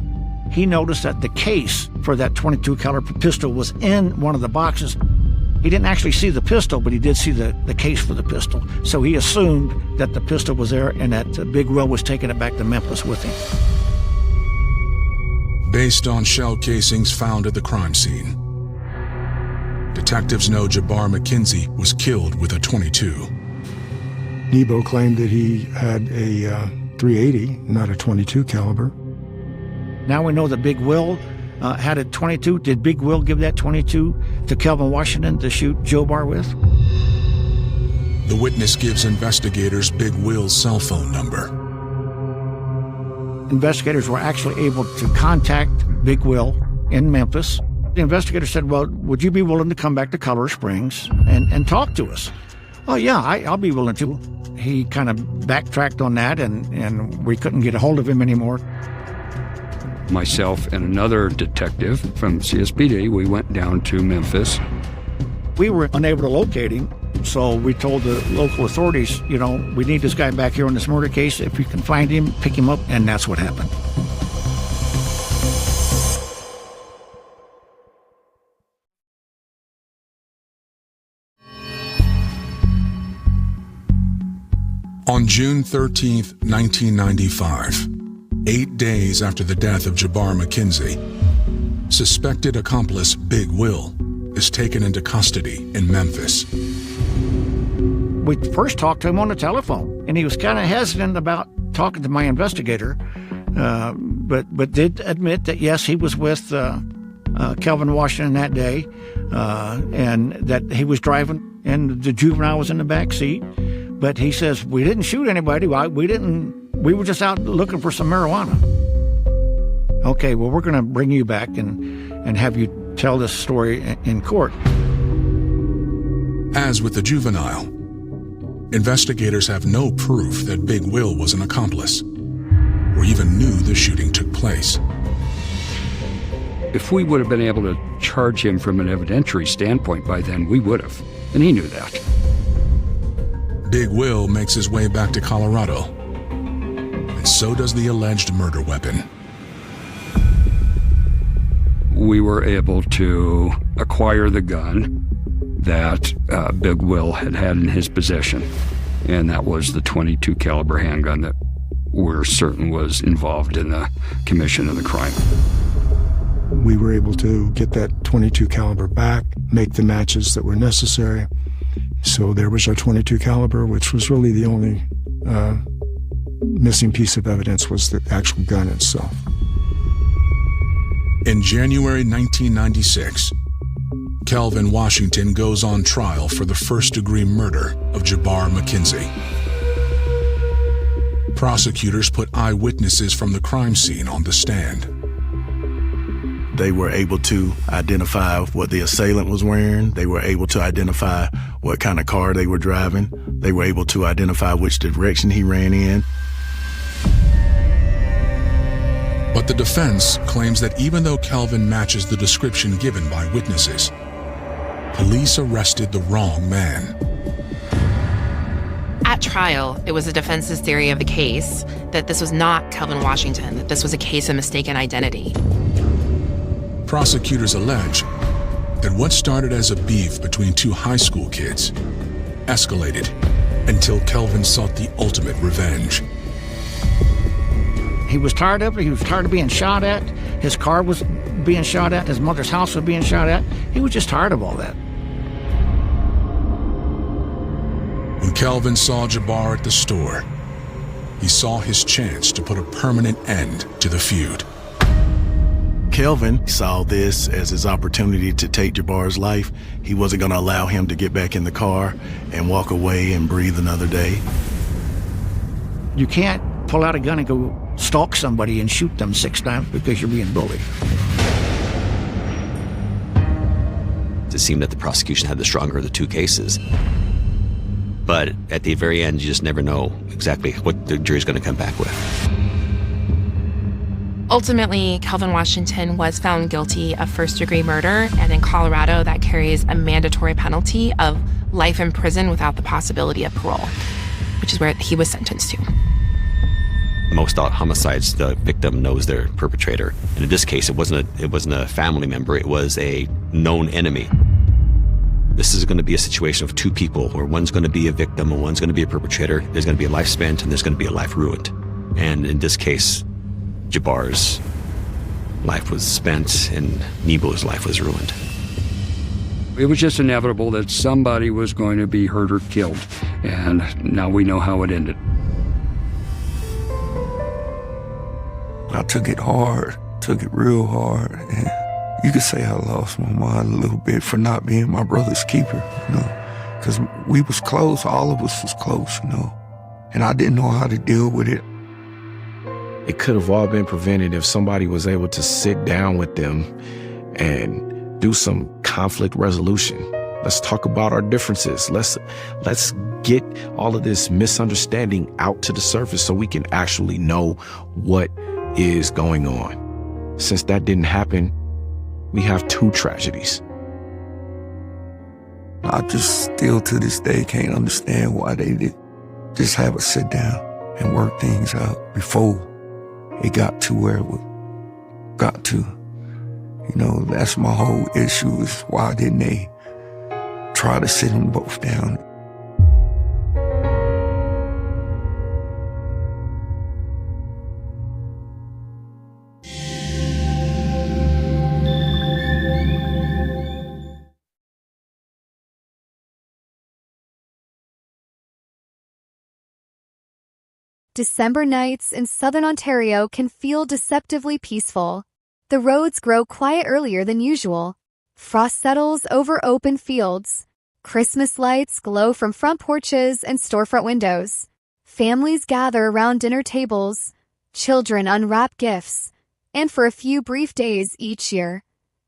He noticed that the case for that .22 caliber pistol was in one of the boxes. He didn't actually see the pistol, but he did see the case for the pistol. So he assumed that the pistol was there and that Big Will was taking it back to Memphis with him. Based on shell casings found at the crime scene, detectives know Jabbar McKenzie was killed with a .22. Nebo claimed that he had a .380, not a .22 caliber. Now we know that Big Will had a .22. Did Big Will give that .22 to Kelvin Washington to shoot Jabbar with? The witness gives investigators Big Will's cell phone number. Investigators were actually able to contact Big Will in Memphis. The investigator said, well, would you be willing to come back to Colorado Springs and talk to us? Oh, yeah, I'll be willing to. He kind of backtracked on that, and we couldn't get a hold of him anymore. Myself and another detective from CSPD, we went down to Memphis. We were unable to locate him, so we told the local authorities, you know, we need this guy back here on this murder case. If you can find him, pick him up, and that's what happened. On June 13th, 1995, 8 days after the death of Jabbar McKenzie, suspected accomplice Big Will is taken into custody in Memphis. We first talked to him on the telephone, and he was kind of hesitant about talking to my investigator, but did admit that, yes, he was with Kelvin Washington that day, and that he was driving, and the juvenile was in the back seat. But he says, we didn't shoot anybody. We were just out looking for some marijuana. Okay, well, we're going to bring you back and have you tell this story in court. As with the juvenile, investigators have no proof that Big Will was an accomplice or even knew the shooting took place. If we would have been able to charge him from an evidentiary standpoint by then, we would have. And he knew that. Big Will makes his way back to Colorado, and so does the alleged murder weapon. We were able to acquire the gun that Big Will had in his possession, and that was the .22 caliber handgun that we're certain was involved in the commission of the crime. We were able to get that .22 caliber back, make the matches that were necessary. So there was our .22 caliber, which was really the only missing piece of evidence was the actual gun itself. In January 1996, Kelvin Washington goes on trial for the first-degree murder of Jabbar McKenzie. Prosecutors put eyewitnesses from the crime scene on the stand. They were able to identify what the assailant was wearing. They were able to identify what kind of car they were driving. They were able to identify which direction he ran in. But the defense claims that even though Kelvin matches the description given by witnesses, police arrested the wrong man. At trial, it was the defense's theory of the case that this was not Kelvin Washington, that this was a case of mistaken identity. Prosecutors allege that what started as a beef between two high school kids escalated until Kelvin sought the ultimate revenge. He was tired of it. He was tired of being shot at. His car was being shot at. His mother's house was being shot at. He was just tired of all that. When Kelvin saw Jabbar at the store, he saw his chance to put a permanent end to the feud. Kelvin saw this as his opportunity to take Jabbar's life. He wasn't going to allow him to get back in the car and walk away and breathe another day. You can't pull out a gun and go stalk somebody and shoot them 6 times because you're being bullied. It seemed that the prosecution had the stronger of the two cases. But at the very end, you just never know exactly what the jury's going to come back with. Ultimately, Kelvin Washington was found guilty of first-degree murder, and in Colorado, that carries a mandatory penalty of life in prison without the possibility of parole, which is where he was sentenced to. Most homicides, the victim knows their perpetrator. And in this case, it wasn't a family member, it was a known enemy. This is going to be a situation of two people, where one's going to be a victim and one's going to be a perpetrator. There's going to be a life spent and there's going to be a life ruined. And in this case, Jabbar's life was spent and Nebo's life was ruined. It was just inevitable that somebody was going to be hurt or killed, and now we know how it ended. I took it hard, took it real hard, and you could say I lost my mind a little bit for not being my brother's keeper, you know, because we was close, all of us was close, you know, and I didn't know how to deal with it. It could have all been prevented if somebody was able to sit down with them and do some conflict resolution. Let's talk about our differences. Let's get all of this misunderstanding out to the surface so we can actually know what is going on. Since that didn't happen, we have 2 tragedies. I just still to this day can't understand why they did just have us sit down and work things out before it got to where it got to. You know, that's my whole issue, is why didn't they try to sit them both down? December nights in southern Ontario can feel deceptively peaceful. The roads grow quiet earlier than usual. Frost settles over open fields. Christmas lights glow from front porches and storefront windows. Families gather around dinner tables. Children unwrap gifts. And for a few brief days each year,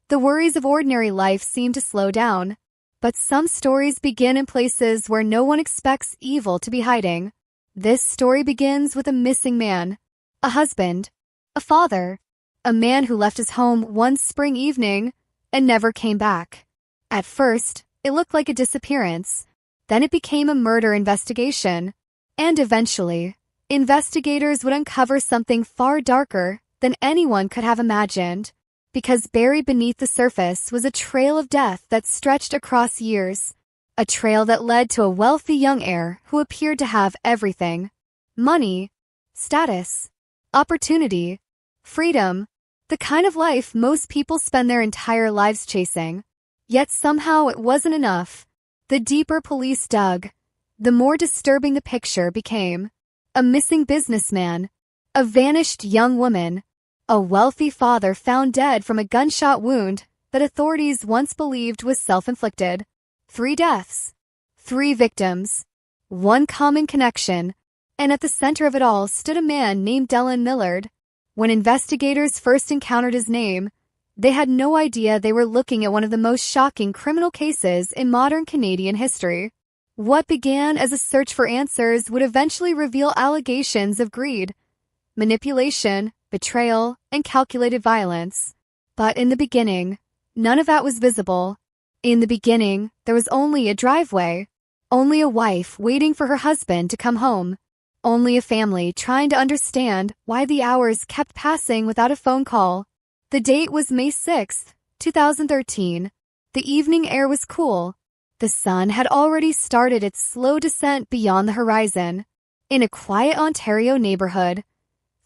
the worries of ordinary life seem to slow down. But some stories begin in places where no one expects evil to be hiding. This story begins with a missing man, a husband, a father, a man who left his home one spring evening and never came back. At first, it looked like a disappearance. Then it became a murder investigation. And eventually, investigators would uncover something far darker than anyone could have imagined. Because buried beneath the surface was a trail of death that stretched across years. A trail that led to a wealthy young heir who appeared to have everything. Money, status, opportunity, freedom, the kind of life most people spend their entire lives chasing. Yet somehow it wasn't enough. The deeper police dug, the more disturbing the picture became. A missing businessman, a vanished young woman, a wealthy father found dead from a gunshot wound that authorities once believed was self-inflicted. 3 deaths, 3 victims, one common connection, and at the center of it all stood a man named Delon Millard. When investigators first encountered his name, they had no idea they were looking at one of the most shocking criminal cases in modern Canadian history. What began as a search for answers would eventually reveal allegations of greed, manipulation, betrayal, and calculated violence. But in the beginning, none of that was visible. In the beginning, there was only a driveway, only a wife waiting for her husband to come home, only a family trying to understand why the hours kept passing without a phone call. The date was May 6, 2013. The evening air was cool. The sun had already started its slow descent beyond the horizon. In a quiet Ontario neighborhood,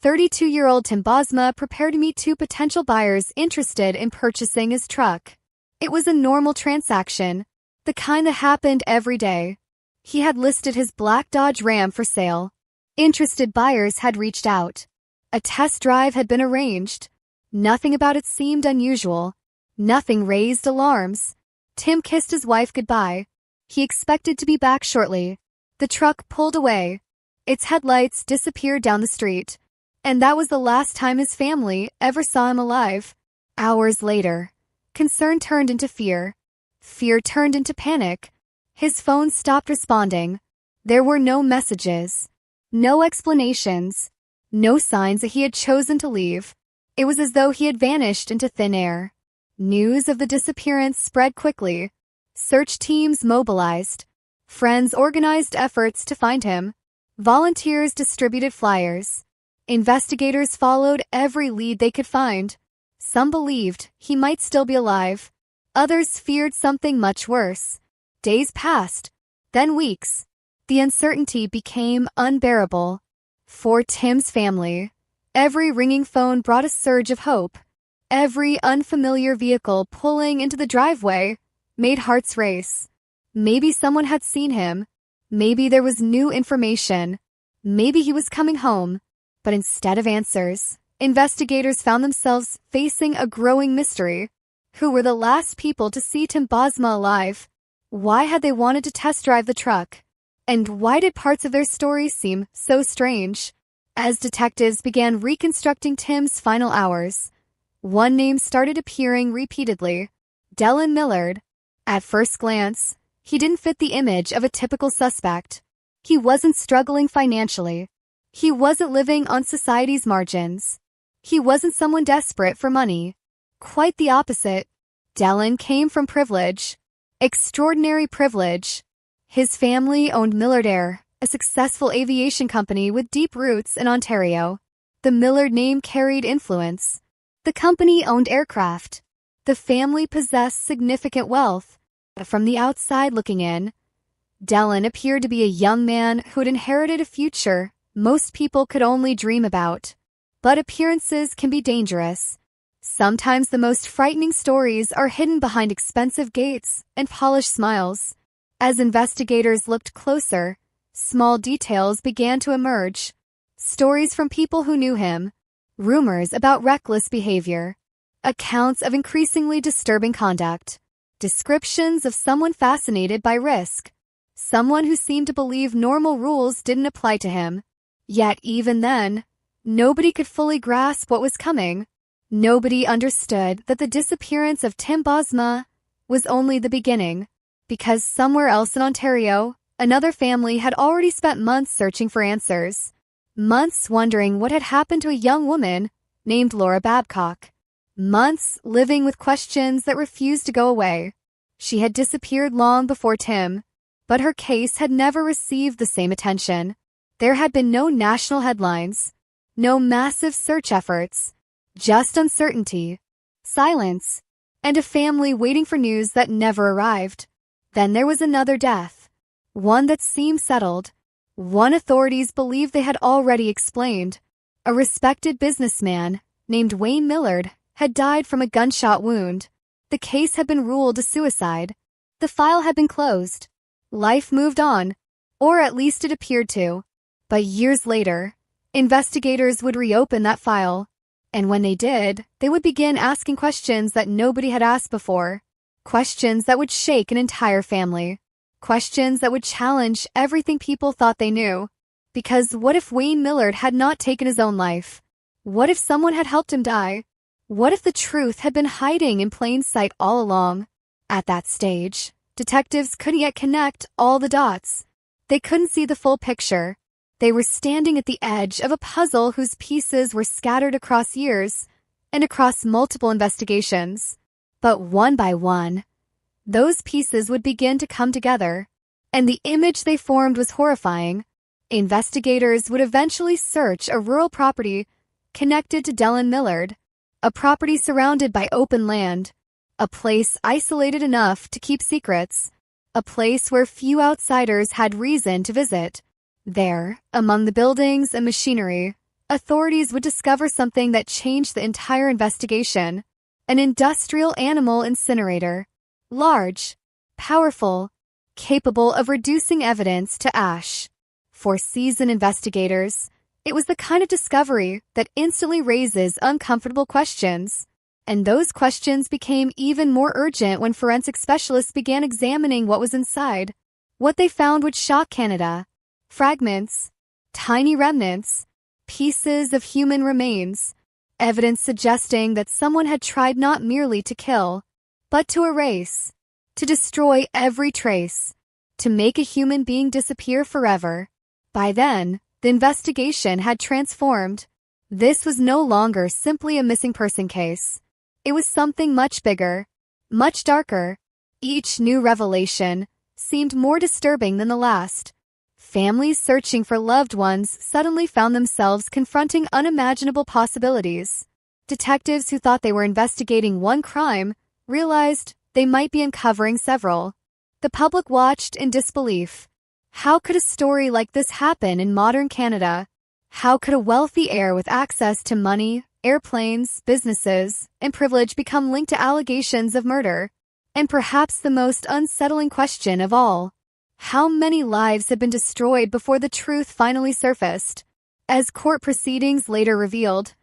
32-year-old Tim Bosma prepared to meet 2 potential buyers interested in purchasing his truck. It was a normal transaction, the kind that happened every day. He had listed his black Dodge Ram for sale. Interested buyers had reached out. A test drive had been arranged. Nothing about it seemed unusual. Nothing raised alarms. Tim kissed his wife goodbye. He expected to be back shortly. The truck pulled away. Its headlights disappeared down the street. And that was the last time his family ever saw him alive. Hours later, concern turned into fear. Fear turned into panic. His phone stopped responding. There were no messages, no explanations, no signs that he had chosen to leave. It was as though he had vanished into thin air. News of the disappearance spread quickly. Search teams mobilized. Friends organized efforts to find him. Volunteers distributed flyers. Investigators followed every lead they could find. Some believed he might still be alive. Others feared something much worse. Days passed, then weeks. The uncertainty became unbearable. For Tim's family, every ringing phone brought a surge of hope. Every unfamiliar vehicle pulling into the driveway made hearts race. Maybe someone had seen him. Maybe there was new information. Maybe he was coming home. But instead of answers, investigators found themselves facing a growing mystery. Who were the last people to see Tim Bosma alive? Why had they wanted to test drive the truck? And why did parts of their story seem so strange? As detectives began reconstructing Tim's final hours, one name started appearing repeatedly: Delon Millard. At first glance, he didn't fit the image of a typical suspect. He wasn't struggling financially. He wasn't living on society's margins. He wasn't someone desperate for money. Quite the opposite. Delon came from privilege. Extraordinary privilege. His family owned Millard Air, a successful aviation company with deep roots in Ontario. The Millard name carried influence. The company owned aircraft. The family possessed significant wealth. From the outside looking in, Delon appeared to be a young man who had inherited a future most people could only dream about. But appearances can be dangerous. Sometimes the most frightening stories are hidden behind expensive gates and polished smiles. As investigators looked closer, small details began to emerge. Stories from people who knew him, rumors about reckless behavior, accounts of increasingly disturbing conduct, descriptions of someone fascinated by risk, someone who seemed to believe normal rules didn't apply to him. Yet even then, nobody could fully grasp what was coming. Nobody understood that the disappearance of Tim Bosma was only the beginning, because somewhere else in Ontario, another family had already spent months searching for answers, months wondering what had happened to a young woman named Laura Babcock, months living with questions that refused to go away. She had disappeared long before Tim, but her case had never received the same attention. There had been no national headlines, no massive search efforts, just uncertainty, silence, and a family waiting for news that never arrived. Then there was another death, one that seemed settled, one authorities believed they had already explained. A respected businessman named Wayne Millard had died from a gunshot wound. The case had been ruled a suicide. The file had been closed. Life moved on, or at least it appeared to. But years later, investigators would reopen that file, and when they did, they would begin asking questions that nobody had asked before, questions that would shake an entire family, questions that would challenge everything people thought they knew. Because what if Wayne Millard had not taken his own life? What if someone had helped him die? What if the truth had been hiding in plain sight all along? At that stage, detectives couldn't yet connect all the dots. They couldn't see the full picture. They were standing at the edge of a puzzle whose pieces were scattered across years and across multiple investigations. But one by one, those pieces would begin to come together, and the image they formed was horrifying. Investigators would eventually search a rural property connected to Dellen Millard, a property surrounded by open land, a place isolated enough to keep secrets, a place where few outsiders had reason to visit. There, among the buildings and machinery, authorities would discover something that changed the entire investigation: an industrial animal incinerator. Large, powerful, capable of reducing evidence to ash. For seasoned investigators, it was the kind of discovery that instantly raises uncomfortable questions. And those questions became even more urgent when forensic specialists began examining what was inside. What they found would shock Canada. Fragments, tiny remnants, pieces of human remains, evidence suggesting that someone had tried not merely to kill, but to erase, to destroy every trace, to make a human being disappear forever. By then, the investigation had transformed. This was no longer simply a missing person case. It was something much bigger, much darker. Each new revelation seemed more disturbing than the last. Families searching for loved ones suddenly found themselves confronting unimaginable possibilities. Detectives who thought they were investigating one crime realized they might be uncovering several. The public watched in disbelief. How could a story like this happen in modern Canada? How could a wealthy heir with access to money, airplanes, businesses, and privilege become linked to allegations of murder? And perhaps the most unsettling question of all: how many lives had been destroyed before the truth finally surfaced? As court proceedings later revealed,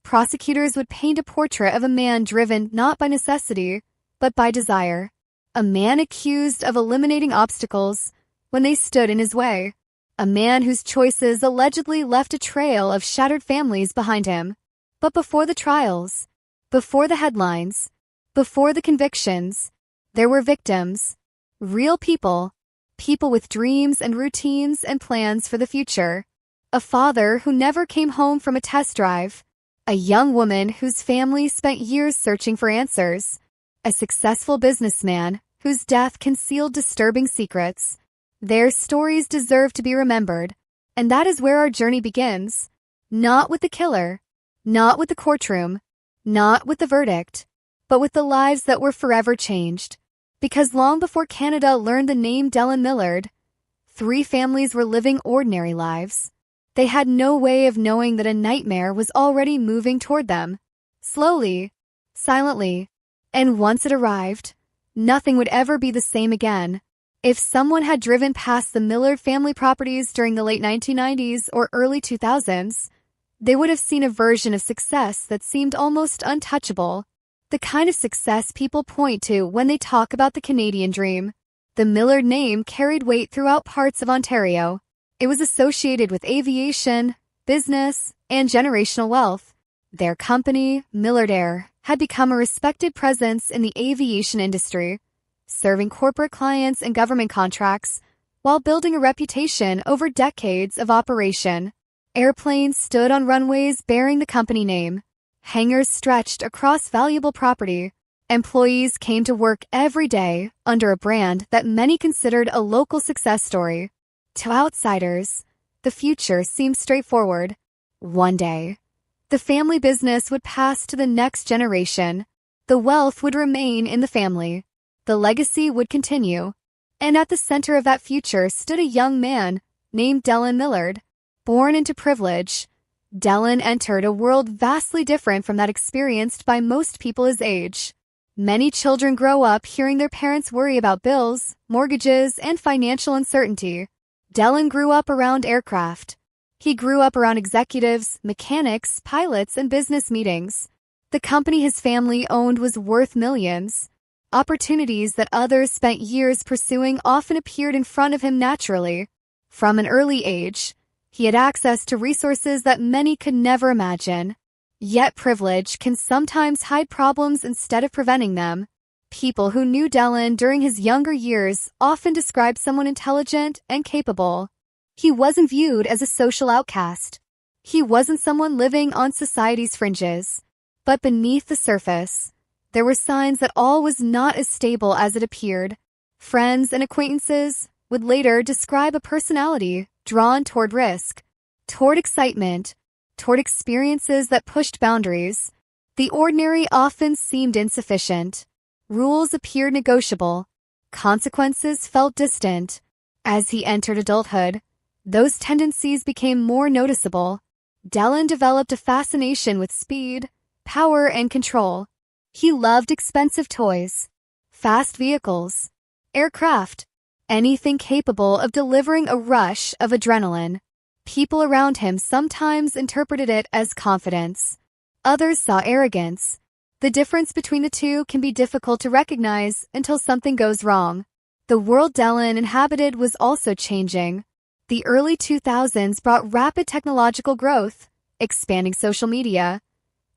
prosecutors would paint a portrait of a man driven not by necessity, but by desire. A man accused of eliminating obstacles when they stood in his way. A man whose choices allegedly left a trail of shattered families behind him. But before the trials, before the headlines, before the convictions, there were victims. Real people. People with dreams and routines and plans for the future. A father who never came home from a test drive. A young woman whose family spent years searching for answers. A successful businessman whose death concealed disturbing secrets. Their stories deserve to be remembered, and that is where our journey begins. Not with the killer, not with the courtroom, not with the verdict, but with the lives that were forever changed. Because long before Canada learned the name Dellen Millard, 3 families were living ordinary lives. They had no way of knowing that a nightmare was already moving toward them. Slowly, silently, and once it arrived, nothing would ever be the same again. If someone had driven past the Millard family properties during the late 1990s or early 2000s, they would have seen a version of success that seemed almost untouchable. The kind of success people point to when they talk about the Canadian dream. The Millard name carried weight throughout parts of Ontario. It was associated with aviation, business, and generational wealth. Their company, Millard Air, had become a respected presence in the aviation industry, serving corporate clients and government contracts while building a reputation over decades of operation. Airplanes stood on runways bearing the company name. Hangars stretched across valuable property. Employees came to work every day under a brand that many considered a local success story. To outsiders, the future seemed straightforward. One day, the family business would pass to the next generation. The wealth would remain in the family. The legacy would continue. And at the center of that future stood a young man named Dellan Millard. Born into privilege, Dellan entered a world vastly different from that experienced by most people his age. Many children grow up hearing their parents worry about bills, mortgages, and financial uncertainty. Dellan grew up around aircraft. He grew up around executives, mechanics, pilots, and business meetings. The company his family owned was worth millions. Opportunities that others spent years pursuing often appeared in front of him naturally. From an early age, he had access to resources that many could never imagine. Yet privilege can sometimes hide problems instead of preventing them. People who knew Dellan during his younger years often described someone intelligent and capable. He wasn't viewed as a social outcast. He wasn't someone living on society's fringes. But beneath the surface, there were signs that all was not as stable as it appeared. Friends and acquaintances would later describe a personality drawn toward risk, toward excitement, toward experiences that pushed boundaries. The ordinary often seemed insufficient. Rules appeared negotiable. Consequences felt distant. As he entered adulthood, those tendencies became more noticeable. Dellan developed a fascination with speed, power, and control. He loved expensive toys, fast vehicles, aircraft, anything capable of delivering a rush of adrenaline. People around him sometimes interpreted it as confidence. Others saw arrogance. The difference between the two can be difficult to recognize until something goes wrong. The world Dellan inhabited was also changing. The early 2000s brought rapid technological growth, expanding social media,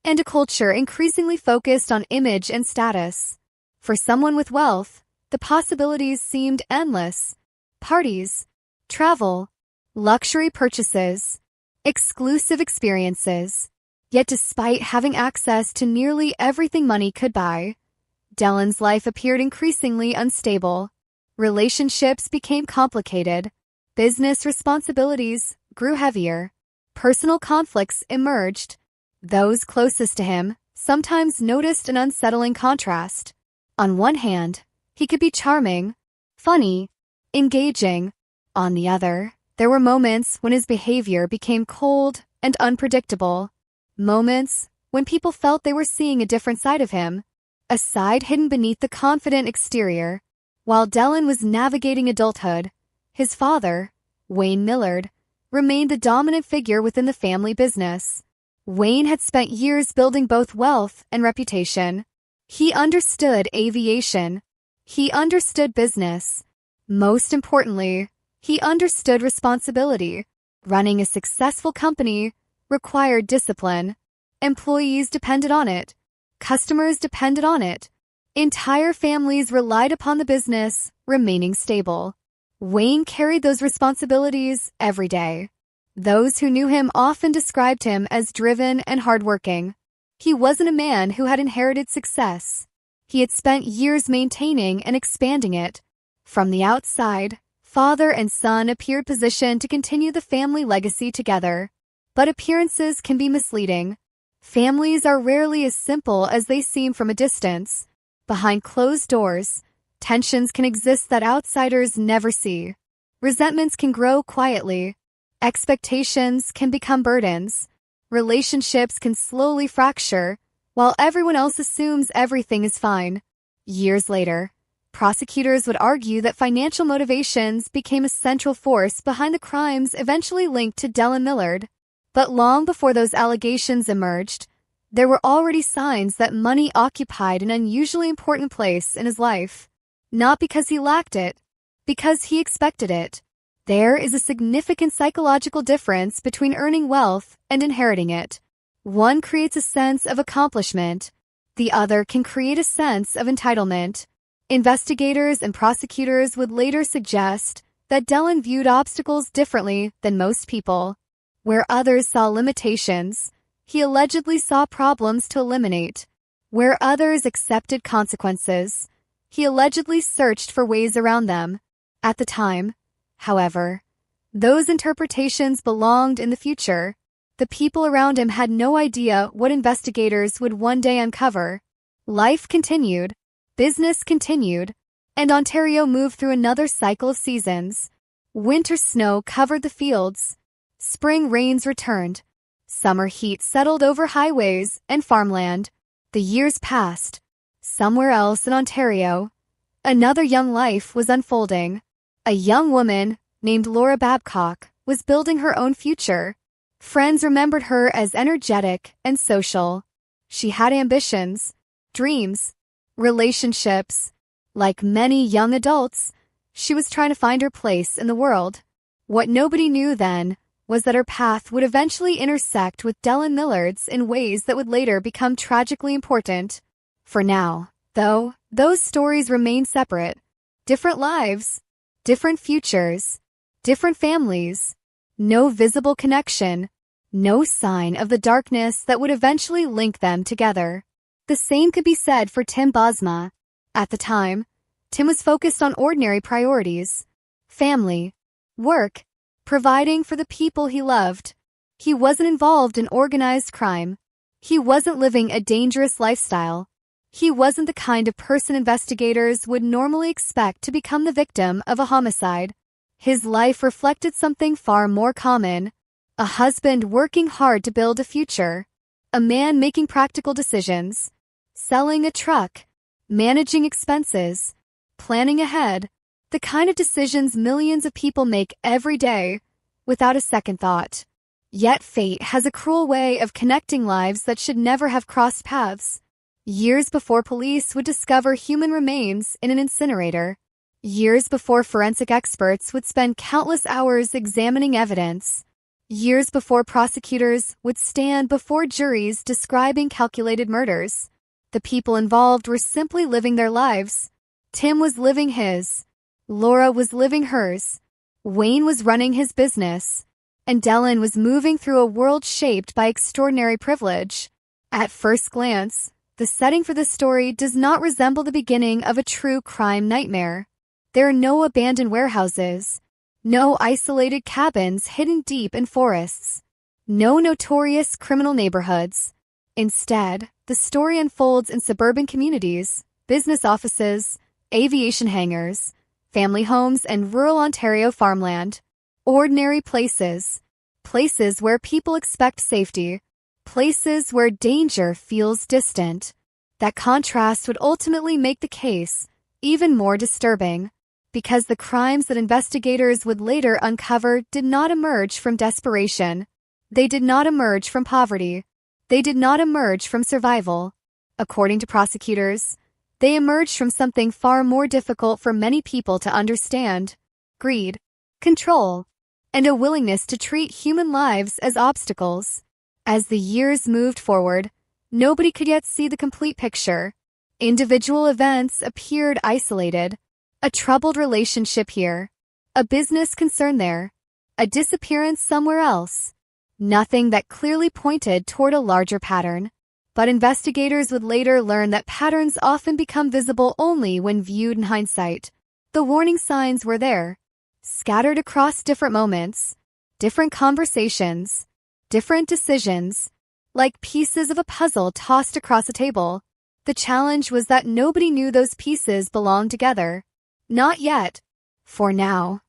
and a culture increasingly focused on image and status. For someone with wealth, the possibilities seemed endless. Parties, travel, luxury purchases, exclusive experiences. Yet despite having access to nearly everything money could buy, Dellan's life appeared increasingly unstable. Relationships became complicated. Business responsibilities grew heavier. Personal conflicts emerged. Those closest to him sometimes noticed an unsettling contrast. On one hand, he could be charming, funny, engaging. On the other, there were moments when his behavior became cold and unpredictable. Moments when people felt they were seeing a different side of him, a side hidden beneath the confident exterior. While Dellan was navigating adulthood, his father, Wayne Millard, remained the dominant figure within the family business. Wayne had spent years building both wealth and reputation. He understood aviation. He understood business. Most importantly, he understood responsibility. Running a successful company required discipline. Employees depended on it. Customers depended on it. Entire families relied upon the business remaining stable. Wayne carried those responsibilities every day. Those who knew him often described him as driven and hardworking. He wasn't a man who had inherited success. He had spent years maintaining and expanding it. From the outside, father and son appeared positioned to continue the family legacy together. But appearances can be misleading. Families are rarely as simple as they seem from a distance. Behind closed doors, tensions can exist that outsiders never see. Resentments can grow quietly. Expectations can become burdens. Relationships can slowly fracture, while everyone else assumes everything is fine. Years later, Prosecutors would argue that financial motivations became a central force behind the crimes eventually linked to Dellen Millard. But long before those allegations emerged, there were already signs that money occupied an unusually important place in his life. Not because he lacked it, because he expected it. There is a significant psychological difference between earning wealth and inheriting it. One creates a sense of accomplishment. The other can create a sense of entitlement. Investigators and prosecutors would later suggest that Dellen viewed obstacles differently than most people. Where others saw limitations, he allegedly saw problems to eliminate. Where others accepted consequences, he allegedly searched for ways around them. At the time, however, those interpretations belonged in the future. The people around him had no idea what investigators would one day uncover. Life continued, business continued, and Ontario moved through another cycle of seasons. Winter snow covered the fields. Spring rains returned. Summer heat settled over highways and farmland. The years passed. Somewhere else in Ontario, another young life was unfolding. A young woman named Laura Babcock was building her own future. Friends remembered her as energetic and social. She had ambitions, dreams, relationships. Like many young adults, she was trying to find her place in the world. What nobody knew then was that her path would eventually intersect with Dellen Millard's in ways that would later become tragically important. For now, though, those stories remain separate. Different lives, different futures, different families. No visible connection, no sign of the darkness that would eventually link them together. The same could be said for Tim Bosma. At the time, Tim was focused on ordinary priorities: family, work, providing for the people he loved. He wasn't involved in organized crime. He wasn't living a dangerous lifestyle. He wasn't the kind of person investigators would normally expect to become the victim of a homicide. His life reflected something far more common: a husband working hard to build a future, a man making practical decisions, selling a truck, managing expenses, planning ahead, the kind of decisions millions of people make every day without a second thought. Yet fate has a cruel way of connecting lives that should never have crossed paths. Years before police would discover human remains in an incinerator, years before forensic experts would spend countless hours examining evidence, years before prosecutors would stand before juries describing calculated murders, the people involved were simply living their lives. Tim was living his. Laura was living hers. Wayne was running his business. And Dellen was moving through a world shaped by extraordinary privilege. At first glance, the setting for this story does not resemble the beginning of a true crime nightmare. There are no abandoned warehouses, no isolated cabins hidden deep in forests, no notorious criminal neighborhoods. Instead, the story unfolds in suburban communities, business offices, aviation hangars, family homes, and rural Ontario farmland. Ordinary places. Places where people expect safety. Places where danger feels distant. That contrast would ultimately make the case even more disturbing, because the crimes that investigators would later uncover did not emerge from desperation. They did not emerge from poverty. They did not emerge from survival. According to prosecutors, they emerged from something far more difficult for many people to understand: greed, control, and a willingness to treat human lives as obstacles. As the years moved forward, nobody could yet see the complete picture. Individual events appeared isolated: a troubled relationship here, a business concern there, a disappearance somewhere else. Nothing that clearly pointed toward a larger pattern. But investigators would later learn that patterns often become visible only when viewed in hindsight. The warning signs were there, scattered across different moments, different conversations, different decisions, like pieces of a puzzle tossed across a table. The challenge was that nobody knew those pieces belonged together. Not yet. For now,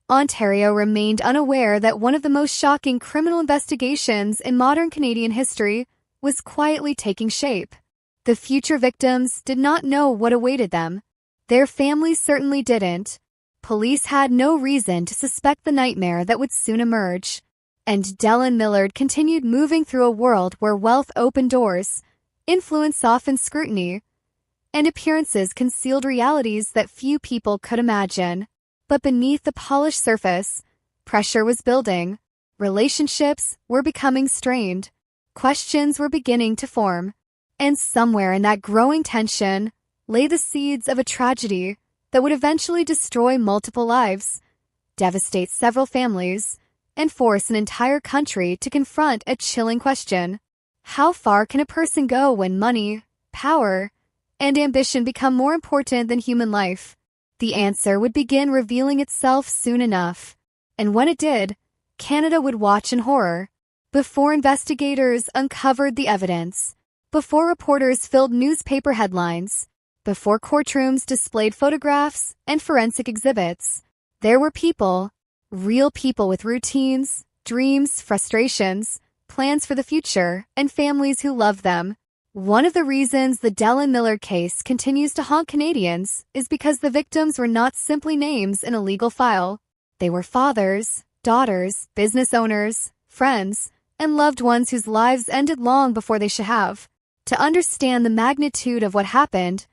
Ontario remained unaware that one of the most shocking criminal investigations in modern Canadian history was quietly taking shape. The future victims did not know what awaited them. Their families certainly didn't. Police had no reason to suspect the nightmare that would soon emerge. And Dellen Millard continued moving through a world where wealth opened doors, influence softened scrutiny, and appearances concealed realities that few people could imagine. But beneath the polished surface, pressure was building. Relationships were becoming strained. Questions were beginning to form. And somewhere in that growing tension lay the seeds of a tragedy that would eventually destroy multiple lives, devastate several families, and force an entire country to confront a chilling question. How far can a person go when money, power, and ambition become more important than human life? The answer would begin revealing itself soon enough. And when it did, Canada would watch in horror. Before investigators uncovered the evidence, before reporters filled newspaper headlines, before courtrooms displayed photographs and forensic exhibits, there were people, real people with routines, dreams, frustrations, plans for the future, and families who loved them. One of the reasons the Dellen Millard case continues to haunt Canadians is because the victims were not simply names in a legal file. They were fathers, daughters, business owners, friends, and loved ones whose lives ended long before they should have. To understand the magnitude of what happened,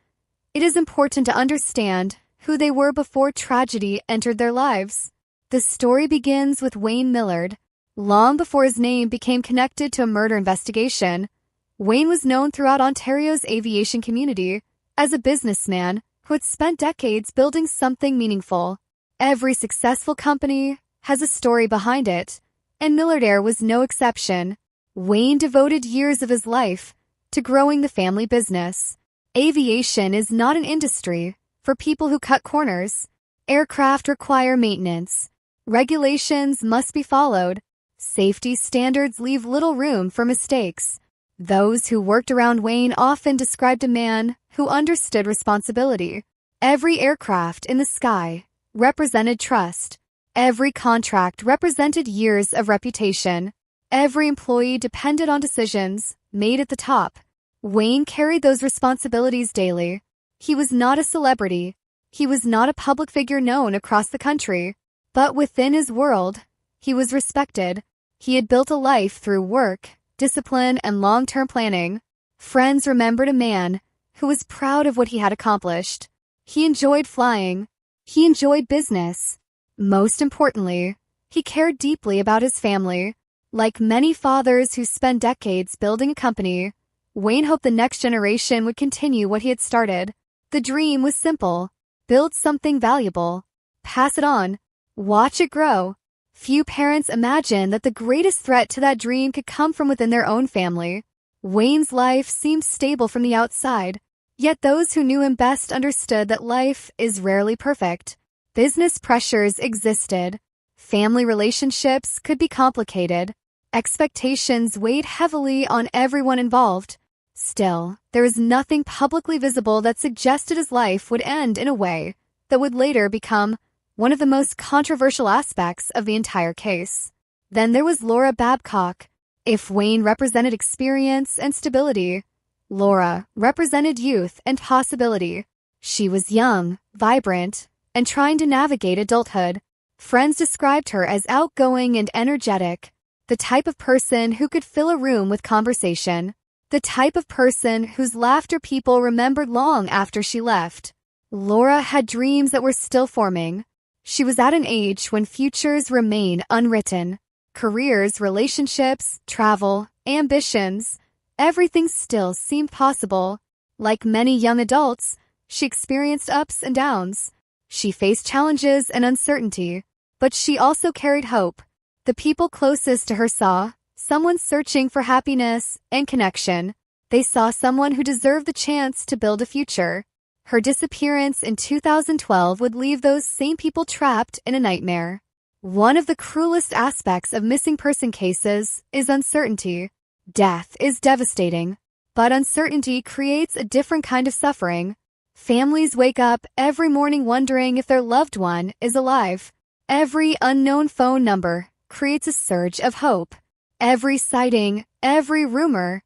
it is important to understand who they were before tragedy entered their lives. The story begins with Wayne Millard. Long before his name became connected to a murder investigation, Wayne was known throughout Ontario's aviation community as a businessman who had spent decades building something meaningful. Every successful company has a story behind it, and Millard Air was no exception. Wayne devoted years of his life to growing the family business. Aviation is not an industry for people who cut corners. Aircraft require maintenance. Regulations must be followed. Safety standards leave little room for mistakes. Those who worked around Wayne often described a man who understood responsibility. Every aircraft in the sky represented trust. Every contract represented years of reputation. Every employee depended on decisions made at the top. Wayne carried those responsibilities daily. He was not a celebrity. He was not a public figure known across the country. But within his world, he was respected. He had built a life through work, discipline, and long-term planning. Friends remembered a man who was proud of what he had accomplished. He enjoyed flying. He enjoyed business. Most importantly, he cared deeply about his family. Like many fathers who spend decades building a company, Wayne hoped the next generation would continue what he had started. The dream was simple: build something valuable, pass it on, watch it grow. Few parents imagined that the greatest threat to that dream could come from within their own family. Wayne's life seemed stable from the outside, yet those who knew him best understood that life is rarely perfect. Business pressures existed. Family relationships could be complicated. Expectations weighed heavily on everyone involved. Still, there was nothing publicly visible that suggested his life would end in a way that would later become one of the most controversial aspects of the entire case. Then there was Laura Babcock. If Wayne represented experience and stability, Laura represented youth and possibility. She was young, vibrant, and trying to navigate adulthood. Friends described her as outgoing and energetic, the type of person who could fill a room with conversation, the type of person whose laughter people remembered long after she left. Laura had dreams that were still forming. She was at an age when futures remain unwritten. Careers, relationships, travel, ambitions, everything still seemed possible. Like many young adults, she experienced ups and downs. She faced challenges and uncertainty, but she also carried hope. The people closest to her saw someone searching for happiness and connection. They saw someone who deserved the chance to build a future. Her disappearance in 2012 would leave those same people trapped in a nightmare. One of the cruelest aspects of missing person cases is uncertainty. Death is devastating, but uncertainty creates a different kind of suffering. Families wake up every morning wondering if their loved one is alive. Every unknown phone number creates a surge of hope. Every sighting, every rumor,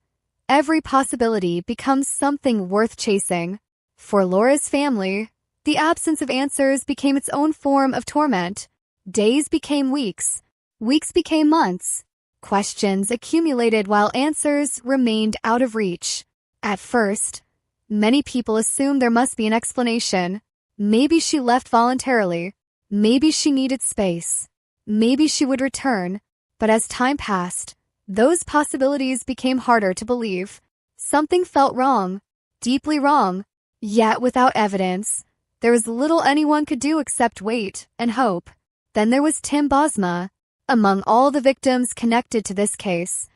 every possibility becomes something worth chasing. For Laura's family, The absence of answers became its own form of torment. Days became weeks. Weeks became months. Questions accumulated while answers remained out of reach. At first, many people assumed there must be an explanation. Maybe she left voluntarily. Maybe she needed space. Maybe she would return. But as time passed, those possibilities became harder to believe. Something felt wrong, deeply wrong. Yet without evidence, there was little anyone could do except wait and hope. Then there was Tim Bosma. Among all the victims connected to this case,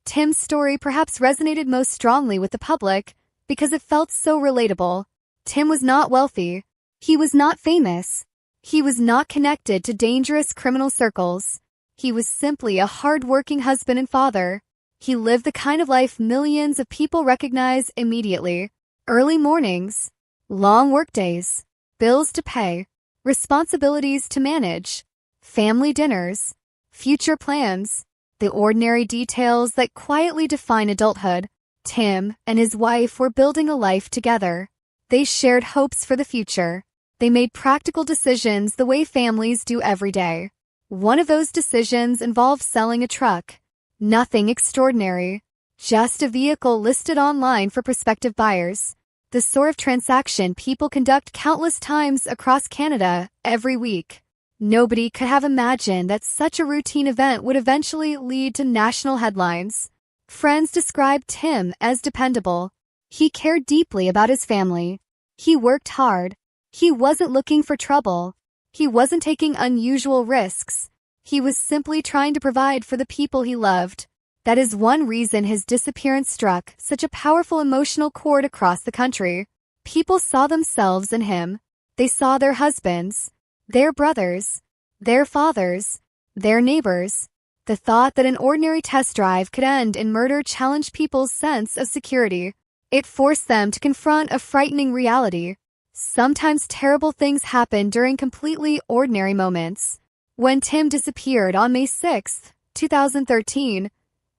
Tim's story perhaps resonated most strongly with the public because it felt so relatable. Tim was not wealthy. He was not famous. He was not connected to dangerous criminal circles. He was simply a hard-working husband and father. He lived the kind of life millions of people recognize immediately. Early mornings, long workdays, bills to pay, responsibilities to manage, family dinners, future plans, the ordinary details that quietly define adulthood. Tim and his wife were building a life together. They shared hopes for the future. They made practical decisions the way families do every day. One of those decisions involved selling a truck. Nothing extraordinary, just a vehicle listed online for prospective buyers. The sort of transaction people conduct countless times across Canada every week. Nobody could have imagined that such a routine event would eventually lead to national headlines. Friends described Tim as dependable. He cared deeply about his family. He worked hard. He wasn't looking for trouble. He wasn't taking unusual risks. He was simply trying to provide for the people he loved. That is one reason his disappearance struck such a powerful emotional chord across the country. People saw themselves in him. They saw their husbands, their brothers, their fathers, their neighbors. The thought that an ordinary test drive could end in murder challenged people's sense of security. It forced them to confront a frightening reality. Sometimes terrible things happen during completely ordinary moments. When Tim disappeared on May 6, 2013,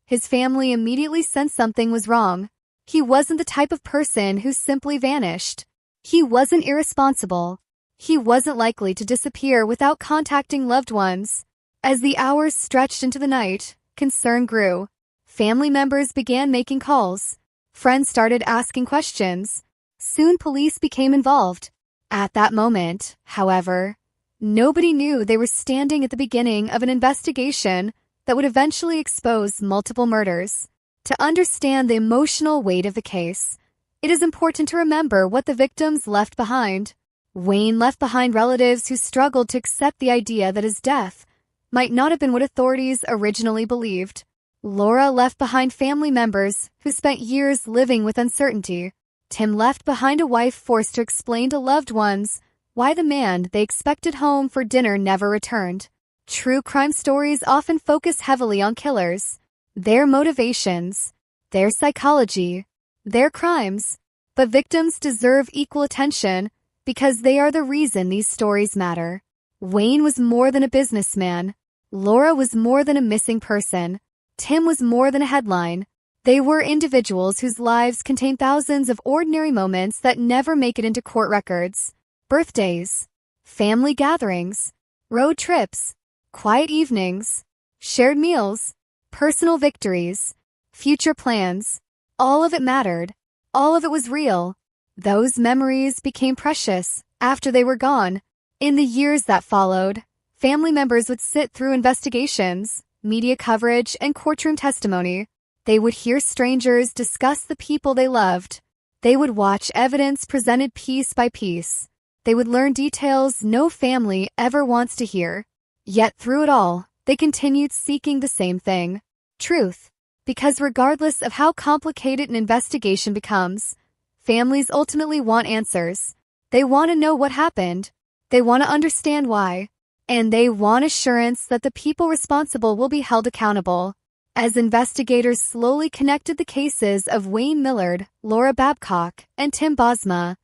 his family immediately sensed something was wrong. He wasn't the type of person who simply vanished. He wasn't irresponsible. He wasn't likely to disappear without contacting loved ones. As the hours stretched into the night, concern grew. Family members began making calls. Friends started asking questions. Soon police became involved. At that moment, however, nobody knew they were standing at the beginning of an investigation that would eventually expose multiple murders. To understand the emotional weight of the case, it is important to remember what the victims left behind. Wayne left behind relatives who struggled to accept the idea that his death might not have been what authorities originally believed. Laura left behind family members who spent years living with uncertainty. Tim left behind a wife forced to explain to loved ones why the man they expected home for dinner never returned. True crime stories often focus heavily on killers, their motivations, their psychology, their crimes. But victims deserve equal attention because they are the reason these stories matter. Wayne was more than a businessman. Laura was more than a missing person. Tim was more than a headline. They were individuals whose lives contain thousands of ordinary moments that never make it into court records. Birthdays, family gatherings, road trips, quiet evenings, shared meals, personal victories, future plans. All of it mattered. All of it was real. Those memories became precious after they were gone. In the years that followed, family members would sit through investigations, media coverage, and courtroom testimony. They would hear strangers discuss the people they loved. They would watch evidence presented piece by piece. They would learn details no family ever wants to hear. Yet through it all, they continued seeking the same thing: truth. Because regardless of how complicated an investigation becomes, families ultimately want answers. They want to know what happened. They want to understand why. And they want assurance that the people responsible will be held accountable. As investigators slowly connected the cases of Wayne Millard, Laura Babcock, and Tim Bosma,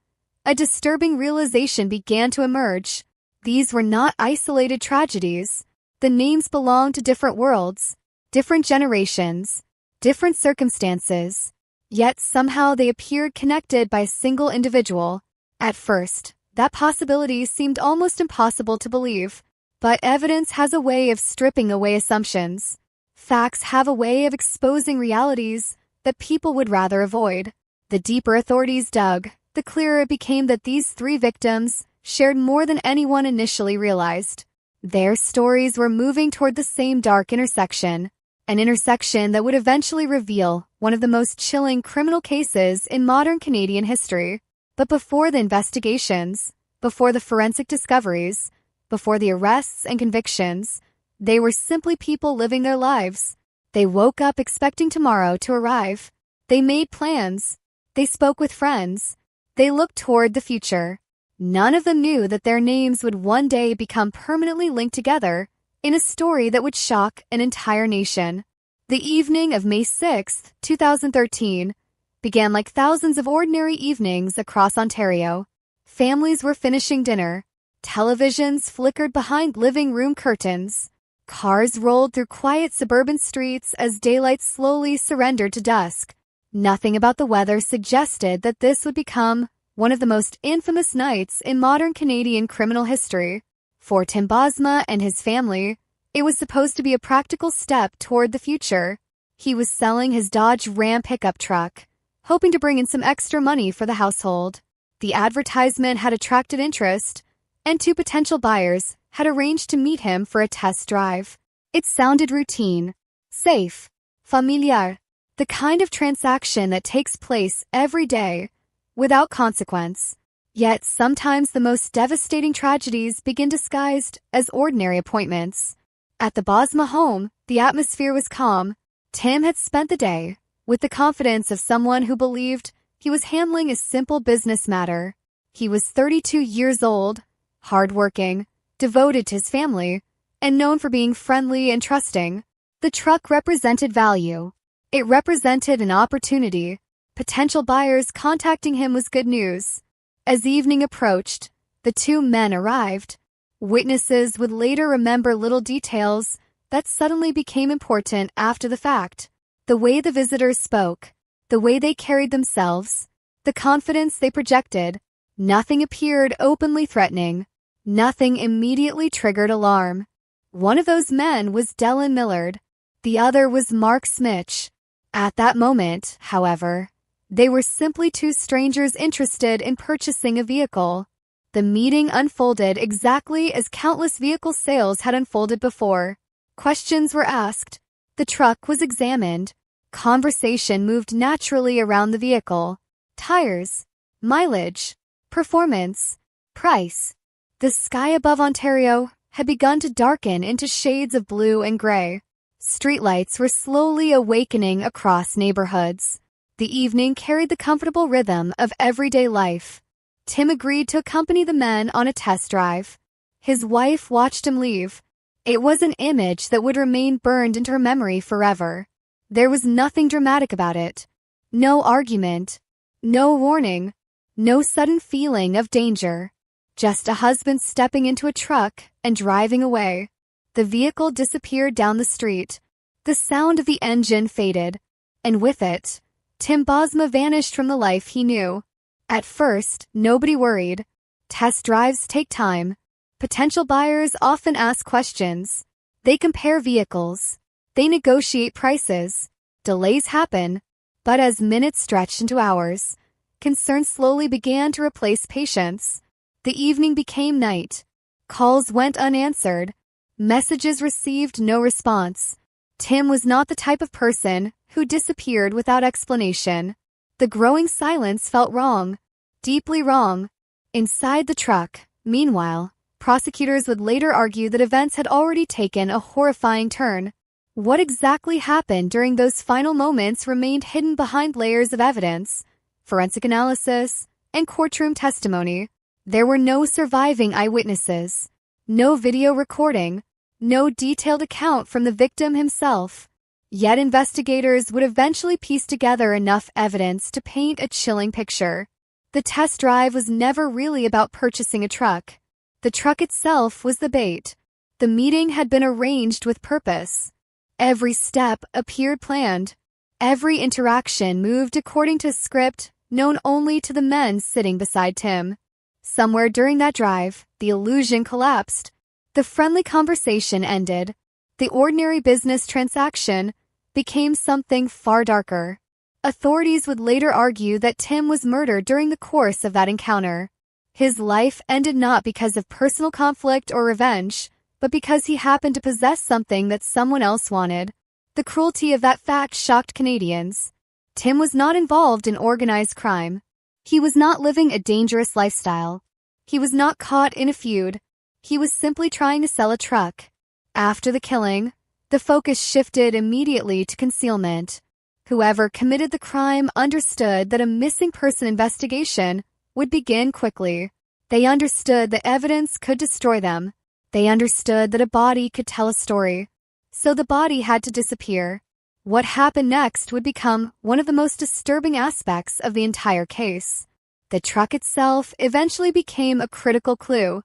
a disturbing realization began to emerge. These were not isolated tragedies. The names belonged to different worlds, different generations, different circumstances. Yet somehow they appeared connected by a single individual. At first, That possibility seemed almost impossible to believe. But evidence has a way of stripping away assumptions. Facts have a way of exposing realities that people would rather avoid. The deeper authorities dug, the clearer it became that these 3 victims shared more than anyone initially realized. Their stories were moving toward the same dark intersection, an intersection that would eventually reveal one of the most chilling criminal cases in modern Canadian history. But before the investigations, before the forensic discoveries, before the arrests and convictions, they were simply people living their lives. They woke up expecting tomorrow to arrive. They made plans. They spoke with friends. They looked toward the future. None of them knew that their names would one day become permanently linked together in a story that would shock an entire nation. The evening of May 6, 2013, began like thousands of ordinary evenings across Ontario. Families were finishing dinner. Televisions flickered behind living room curtains. Cars rolled through quiet suburban streets as daylight slowly surrendered to dusk. Nothing about the weather suggested that this would become one of the most infamous nights in modern Canadian criminal history. For Tim Bosma and his family, it was supposed to be a practical step toward the future. He was selling his Dodge Ram pickup truck, hoping to bring in some extra money for the household. The advertisement had attracted interest, and 2 potential buyers had arranged to meet him for a test drive. It sounded routine, safe, familiar, the kind of transaction that takes place every day, without consequence. Yet sometimes the most devastating tragedies begin disguised as ordinary appointments. At the Bosma home, the atmosphere was calm. Tim had spent the day with the confidence of someone who believed he was handling a simple business matter. He was 32 years old, hardworking, devoted to his family, and known for being friendly and trusting. The truck represented value. It represented an opportunity. Potential buyers contacting him was good news. As evening approached, the 2 men arrived. Witnesses would later remember little details that suddenly became important after the fact. The way the visitors spoke, the way they carried themselves, the confidence they projected. Nothing appeared openly threatening. Nothing immediately triggered alarm. One of those men was Dylan Millard. The other was Mark Smitch. At that moment, however, they were simply 2 strangers interested in purchasing a vehicle. The meeting unfolded exactly as countless vehicle sales had unfolded before. Questions were asked. The truck was examined. Conversation moved naturally around the vehicle. Tires, mileage, performance, price. The sky above Ontario had begun to darken into shades of blue and gray. Streetlights were slowly awakening across neighborhoods. The evening carried the comfortable rhythm of everyday life. Tim agreed to accompany the men on a test drive. His wife watched him leave. It was an image that would remain burned into her memory forever. There was nothing dramatic about it. No argument. No warning. No sudden feeling of danger. Just a husband stepping into a truck and driving away. The vehicle disappeared down the street. The sound of the engine faded. And with it, Tim Bosma vanished from the life he knew. At first, nobody worried. Test drives take time. Potential buyers often ask questions. They compare vehicles. They negotiate prices. Delays happen. But as minutes stretched into hours, concern slowly began to replace patience. The evening became night. Calls went unanswered. Messages received no response. Tim was not the type of person who disappeared without explanation. The growing silence felt wrong, deeply wrong. Inside the truck, meanwhile, prosecutors would later argue that events had already taken a horrifying turn. What exactly happened during those final moments remained hidden behind layers of evidence, forensic analysis, and courtroom testimony. There were no surviving eyewitnesses, no video recording, no detailed account from the victim himself. Yet investigators would eventually piece together enough evidence to paint a chilling picture. The test drive was never really about purchasing a truck. The truck itself was the bait. The meeting had been arranged with purpose. Every step appeared planned. Every interaction moved according to a script known only to the men sitting beside Tim. Somewhere during that drive, the illusion collapsed. The friendly conversation ended. The ordinary business transaction became something far darker. Authorities would later argue that Tim was murdered during the course of that encounter. His life ended not because of personal conflict or revenge, but because he happened to possess something that someone else wanted. The cruelty of that fact shocked Canadians. Tim was not involved in organized crime. He was not living a dangerous lifestyle. He was not caught in a feud. He was simply trying to sell a truck. After the killing, the focus shifted immediately to concealment. Whoever committed the crime understood that a missing person investigation would begin quickly. They understood that evidence could destroy them. They understood that a body could tell a story. So the body had to disappear. What happened next would become one of the most disturbing aspects of the entire case. The truck itself eventually became a critical clue.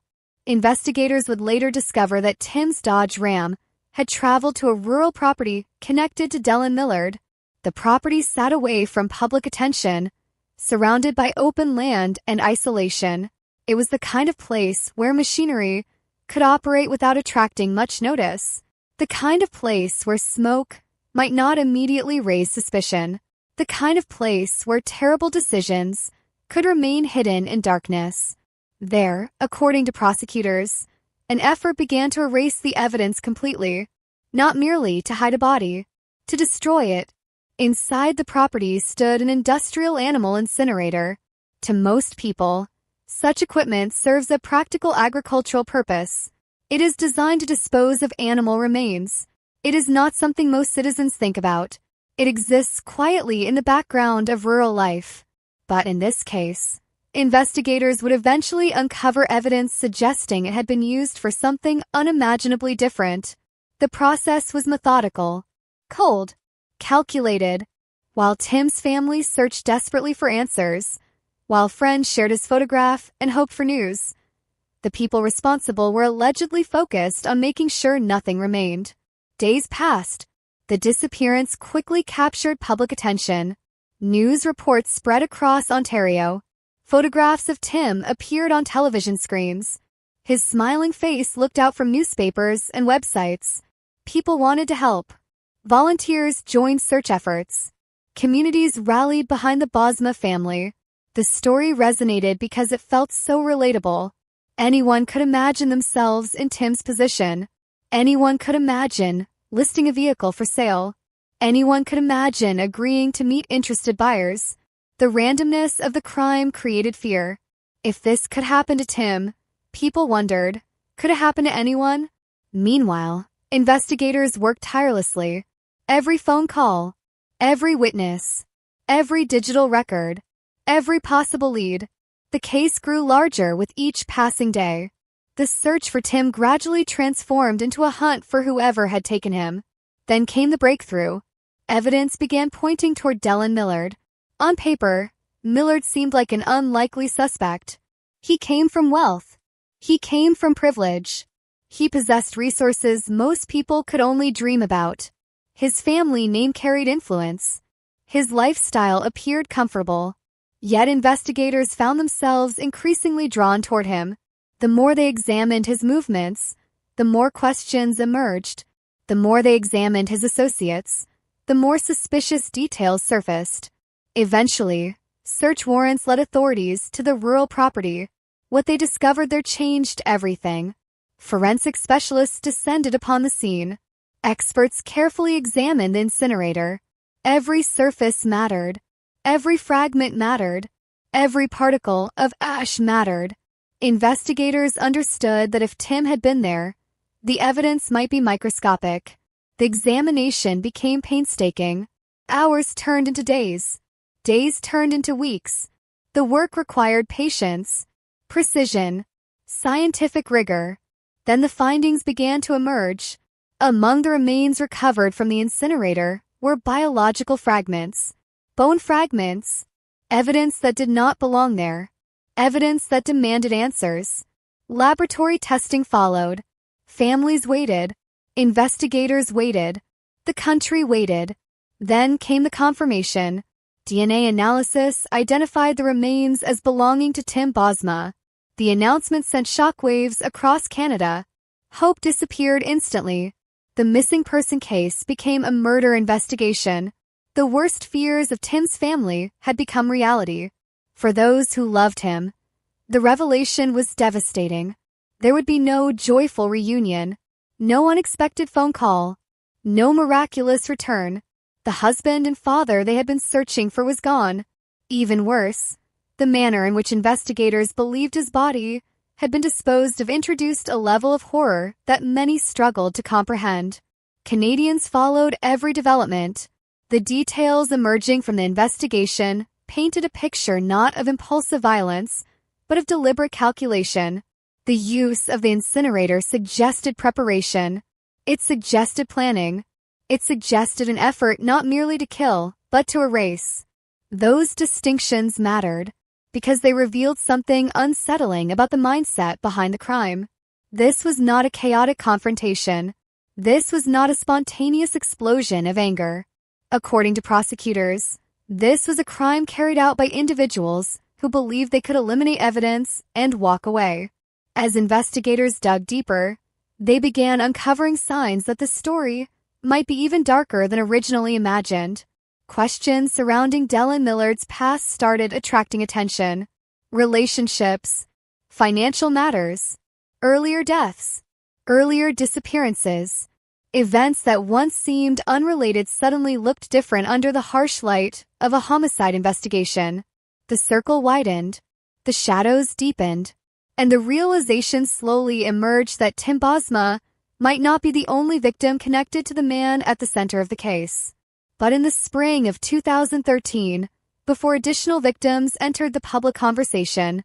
Investigators would later discover that Tim's Dodge Ram had traveled to a rural property connected to Dellen Millard. The property sat away from public attention, surrounded by open land and isolation. It was the kind of place where machinery could operate without attracting much notice. The kind of place where smoke might not immediately raise suspicion. The kind of place where terrible decisions could remain hidden in darkness. There, according to prosecutors, an effort began to erase the evidence completely, not merely to hide a body, to destroy it. Inside the property stood an industrial animal incinerator. To most people, such equipment serves a practical agricultural purpose. It is designed to dispose of animal remains. It is not something most citizens think about. It exists quietly in the background of rural life. But in this case, investigators would eventually uncover evidence suggesting it had been used for something unimaginably different. The process was methodical, cold, calculated. While Tim's family searched desperately for answers, while friends shared his photograph and hoped for news, the people responsible were allegedly focused on making sure nothing remained. Days passed. The disappearance quickly captured public attention. News reports spread across Ontario. Photographs of Tim appeared on television screens. His smiling face looked out from newspapers and websites. People wanted to help. Volunteers joined search efforts. Communities rallied behind the Bosma family. The story resonated because it felt so relatable. Anyone could imagine themselves in Tim's position. Anyone could imagine listing a vehicle for sale. Anyone could imagine agreeing to meet interested buyers. The randomness of the crime created fear. If this could happen to Tim, people wondered, could it happen to anyone? Meanwhile, investigators worked tirelessly. Every phone call, every witness, every digital record, every possible lead. The case grew larger with each passing day. The search for Tim gradually transformed into a hunt for whoever had taken him. Then came the breakthrough. Evidence began pointing toward Dellen Millard. On paper, Millard seemed like an unlikely suspect. He came from wealth. He came from privilege. He possessed resources most people could only dream about. His family name carried influence. His lifestyle appeared comfortable. Yet investigators found themselves increasingly drawn toward him. The more they examined his movements, the more questions emerged. The more they examined his associates, the more suspicious details surfaced. Eventually, search warrants led authorities to the rural property. What they discovered there changed everything. Forensic specialists descended upon the scene. Experts carefully examined the incinerator. Every surface mattered. Every fragment mattered. Every particle of ash mattered. Investigators understood that if Tim had been there, the evidence might be microscopic. The examination became painstaking. Hours turned into days. Days turned into weeks. The work required patience, precision, scientific rigor. Then the findings began to emerge. Among the remains recovered from the incinerator were biological fragments, bone fragments, evidence that did not belong there, evidence that demanded answers. Laboratory testing followed. Families waited. Investigators waited. The country waited. Then came the confirmation. DNA analysis identified the remains as belonging to Tim Bosma. The announcement sent shockwaves across Canada. Hope disappeared instantly. The missing person case became a murder investigation. The worst fears of Tim's family had become reality. For those who loved him, the revelation was devastating. There would be no joyful reunion, no unexpected phone call, no miraculous return. The husband and father they had been searching for was gone. Even worse, the manner in which investigators believed his body had been disposed of introduced a level of horror that many struggled to comprehend. Canadians followed every development. The details emerging from the investigation painted a picture not of impulsive violence, but of deliberate calculation. The use of the incinerator suggested preparation. It suggested planning. It suggested an effort not merely to kill, but to erase. Those distinctions mattered because they revealed something unsettling about the mindset behind the crime. This was not a chaotic confrontation. This was not a spontaneous explosion of anger. According to prosecutors, this was a crime carried out by individuals who believed they could eliminate evidence and walk away. As investigators dug deeper, they began uncovering signs that the story might be even darker than originally imagined. Questions surrounding Dellen Millard's past started attracting attention. Relationships, financial matters, earlier deaths, earlier disappearances. Events that once seemed unrelated suddenly looked different under the harsh light of a homicide investigation. The circle widened, the shadows deepened, and the realization slowly emerged that Tim Bosma might not be the only victim connected to the man at the center of the case. But in the spring of 2013, before additional victims entered the public conversation,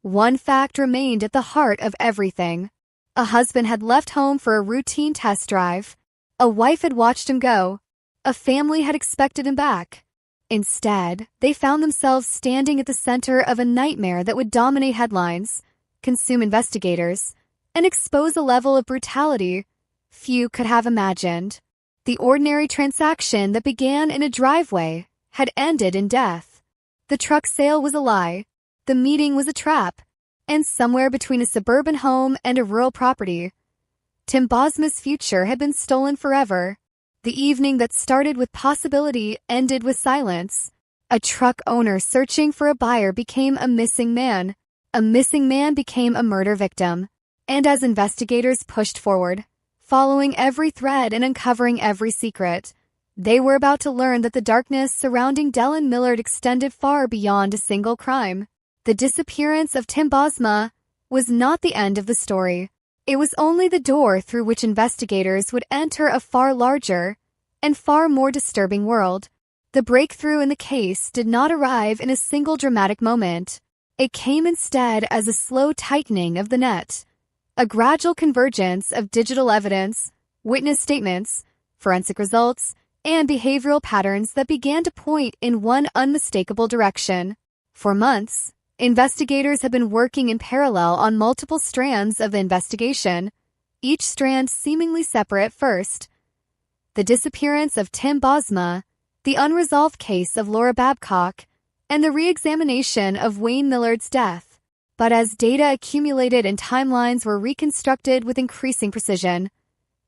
one fact remained at the heart of everything. A husband had left home for a routine test drive. A wife had watched him go. A family had expected him back. Instead, they found themselves standing at the center of a nightmare that would dominate headlines, consume investigators, and expose a level of brutality few could have imagined. The ordinary transaction that began in a driveway had ended in death. The truck sale was a lie. The meeting was a trap. And somewhere between a suburban home and a rural property, Tim Bosma's future had been stolen forever. The evening that started with possibility ended with silence. A truck owner searching for a buyer became a missing man. A missing man became a murder victim. And as investigators pushed forward, following every thread and uncovering every secret, they were about to learn that the darkness surrounding Dellen Millard extended far beyond a single crime. The disappearance of Tim Bosma was not the end of the story. It was only the door through which investigators would enter a far larger and far more disturbing world. The breakthrough in the case did not arrive in a single dramatic moment. It came instead as a slow tightening of the net, a gradual convergence of digital evidence, witness statements, forensic results, and behavioral patterns that began to point in one unmistakable direction. For months, investigators had been working in parallel on multiple strands of the investigation, each strand seemingly separate at first. The disappearance of Tim Bosma, the unresolved case of Laura Babcock, and the re-examination of Wayne Millard's death. But as data accumulated and timelines were reconstructed with increasing precision,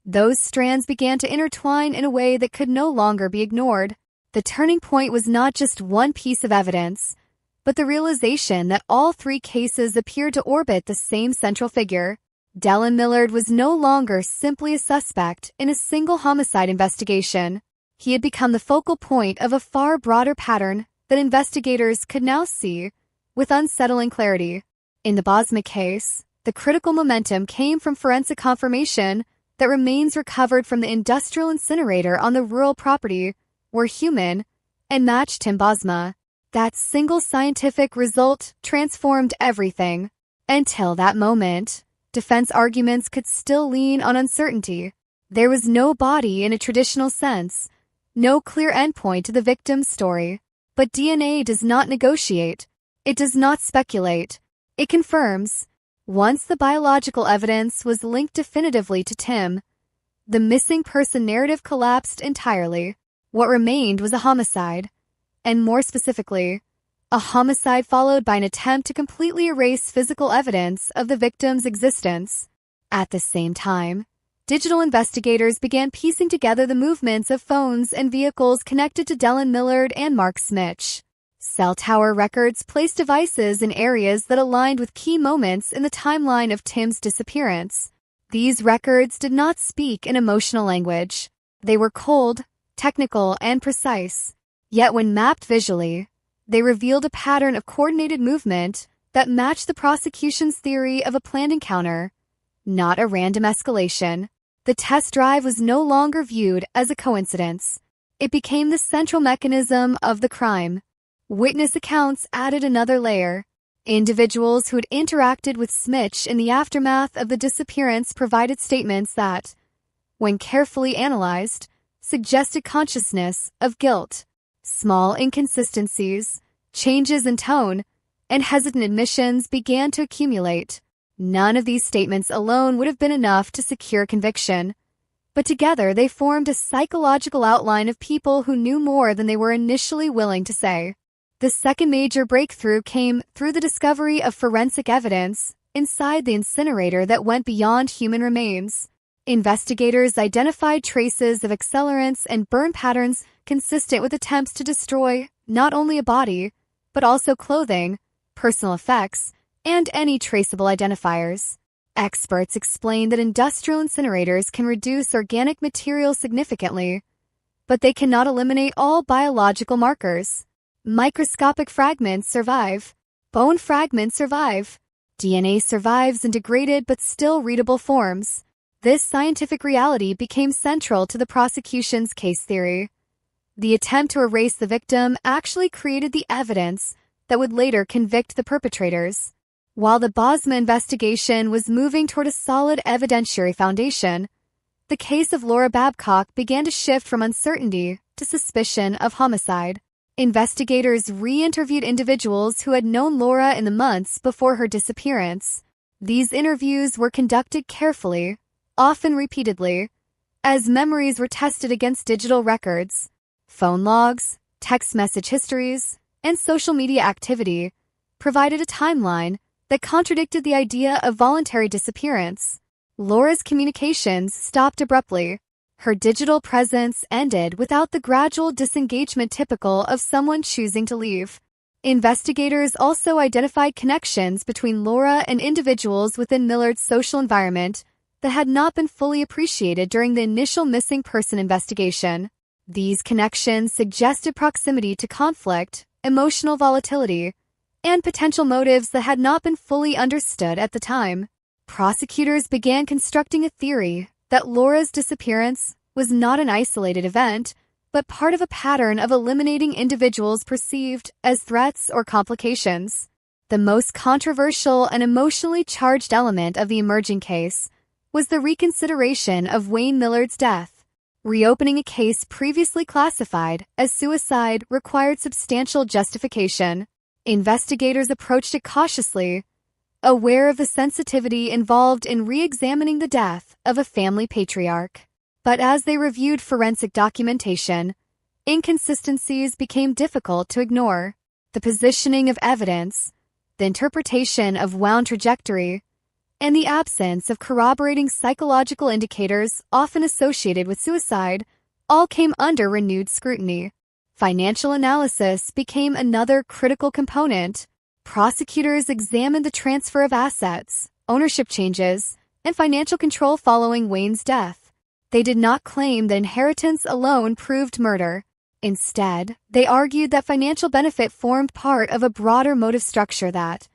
those strands began to intertwine in a way that could no longer be ignored. The turning point was not just one piece of evidence, but the realization that all three cases appeared to orbit the same central figure. Dellen Millard was no longer simply a suspect in a single homicide investigation. He had become the focal point of a far broader pattern that investigators could now see with unsettling clarity. In the Bosma case, the critical momentum came from forensic confirmation that remains recovered from the industrial incinerator on the rural property were human and matched Tim Bosma. That single scientific result transformed everything. Until that moment, defense arguments could still lean on uncertainty. There was no body in a traditional sense, no clear endpoint to the victim's story. But DNA does not negotiate. It does not speculate. It confirms. Once the biological evidence was linked definitively to Tim, the missing person narrative collapsed entirely. What remained was a homicide, and more specifically, a homicide followed by an attempt to completely erase physical evidence of the victim's existence. At the same time, digital investigators began piecing together the movements of phones and vehicles connected to Dellen Millard and Mark Smich. Cell tower records placed devices in areas that aligned with key moments in the timeline of Tim's disappearance. These records did not speak in emotional language. They were cold, technical, and precise. Yet when mapped visually, they revealed a pattern of coordinated movement that matched the prosecution's theory of a planned encounter, not a random escalation. The test drive was no longer viewed as a coincidence. It became the central mechanism of the crime. Witness accounts added another layer. Individuals who had interacted with Smich in the aftermath of the disappearance provided statements that, when carefully analyzed, suggested consciousness of guilt. Small inconsistencies, changes in tone, and hesitant admissions began to accumulate. None of these statements alone would have been enough to secure conviction, but together they formed a psychological outline of people who knew more than they were initially willing to say. The second major breakthrough came through the discovery of forensic evidence inside the incinerator that went beyond human remains. Investigators identified traces of accelerants and burn patterns consistent with attempts to destroy not only a body, but also clothing, personal effects, and any traceable identifiers. Experts explain that industrial incinerators can reduce organic material significantly, but they cannot eliminate all biological markers. Microscopic fragments survive. Bone fragments survive. DNA survives in degraded but still readable forms. This scientific reality became central to the prosecution's case theory. The attempt to erase the victim actually created the evidence that would later convict the perpetrators. While the Bosma investigation was moving toward a solid evidentiary foundation, the case of Laura Babcock began to shift from uncertainty to suspicion of homicide. Investigators re-interviewed individuals who had known Laura in the months before her disappearance. These interviews were conducted carefully, often repeatedly, as memories were tested against digital records. Phone logs, text message histories, and social media activity provided a timeline that contradicted the idea of voluntary disappearance. Laura's communications stopped abruptly. Her digital presence ended without the gradual disengagement typical of someone choosing to leave. Investigators also identified connections between Laura and individuals within Millard's social environment that had not been fully appreciated during the initial missing person investigation. These connections suggested proximity to conflict, emotional volatility, and potential motives that had not been fully understood at the time. Prosecutors began constructing a theory that Laura's disappearance was not an isolated event, but part of a pattern of eliminating individuals perceived as threats or complications. The most controversial and emotionally charged element of the emerging case was the reconsideration of Wayne Millard's death. Reopening a case previously classified as suicide required substantial justification. Investigators approached it cautiously, aware of the sensitivity involved in re-examining the death of a family patriarch. But as they reviewed forensic documentation, inconsistencies became difficult to ignore. The positioning of evidence, the interpretation of wound trajectory, and the absence of corroborating psychological indicators often associated with suicide all came under renewed scrutiny. Financial analysis became another critical component. Prosecutors examined the transfer of assets, ownership changes, and financial control following Wayne's death. They did not claim that inheritance alone proved murder. Instead, they argued that financial benefit formed part of a broader motive structure that,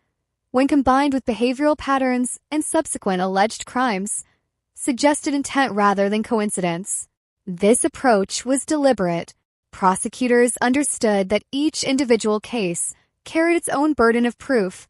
when combined with behavioral patterns and subsequent alleged crimes, suggested intent rather than coincidence. This approach was deliberate. Prosecutors understood that each individual case carried its own burden of proof,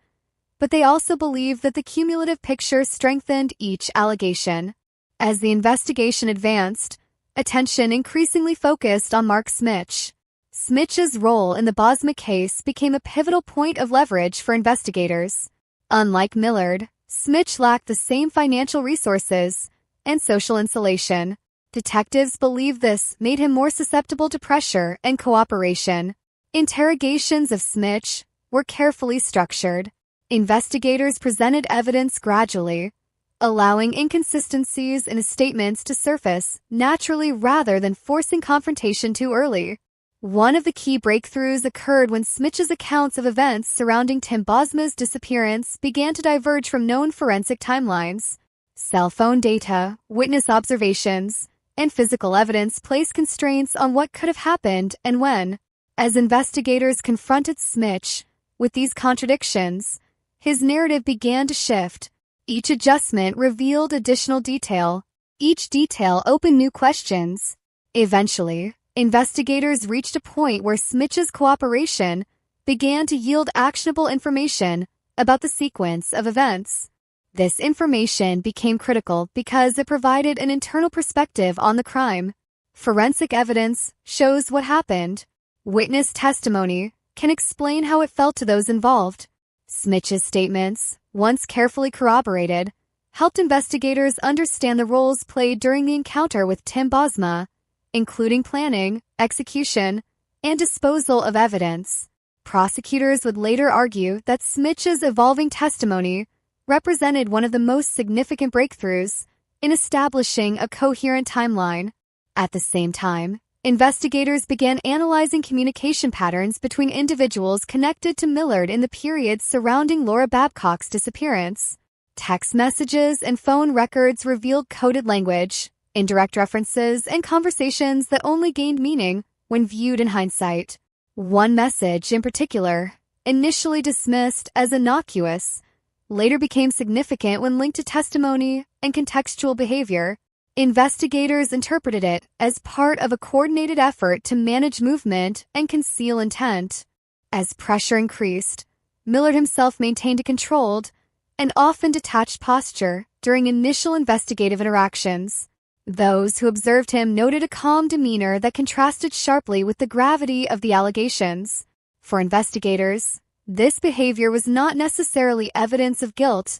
but they also believed that the cumulative picture strengthened each allegation. As the investigation advanced, attention increasingly focused on Mark Smich. Smich's role in the Bosma case became a pivotal point of leverage for investigators. Unlike Millard, Smich lacked the same financial resources and social insulation. Detectives believed this made him more susceptible to pressure and cooperation. Interrogations of Smich, were carefully structured. Investigators presented evidence gradually, allowing inconsistencies in his statements to surface naturally rather than forcing confrontation too early. One of the key breakthroughs occurred when Smitch's accounts of events surrounding Tim Bosma's disappearance began to diverge from known forensic timelines. Cell phone data, witness observations, and physical evidence placed constraints on what could have happened and when. As investigators confronted Smitch with these contradictions, his narrative began to shift. Each adjustment revealed additional detail. Each detail opened new questions. Eventually, investigators reached a point where Smitch's cooperation began to yield actionable information about the sequence of events. This information became critical because it provided an internal perspective on the crime. Forensic evidence shows what happened. Witness testimony can explain how it felt to those involved. Smitch's statements, once carefully corroborated, helped investigators understand the roles played during the encounter with Tim Bosma, including planning, execution, and disposal of evidence. Prosecutors would later argue that Smitch's evolving testimony represented one of the most significant breakthroughs in establishing a coherent timeline. At the same time, investigators began analyzing communication patterns between individuals connected to Millard in the period surrounding Laura Babcock's disappearance. Text messages and phone records revealed coded language, indirect references, and conversations that only gained meaning when viewed in hindsight. One message in particular, initially dismissed as innocuous, later became significant when linked to testimony and contextual behavior. Investigators interpreted it as part of a coordinated effort to manage movement and conceal intent. As pressure increased, Millard himself maintained a controlled and often detached posture during initial investigative interactions. Those who observed him noted a calm demeanor that contrasted sharply with the gravity of the allegations. For investigators, this behavior was not necessarily evidence of guilt,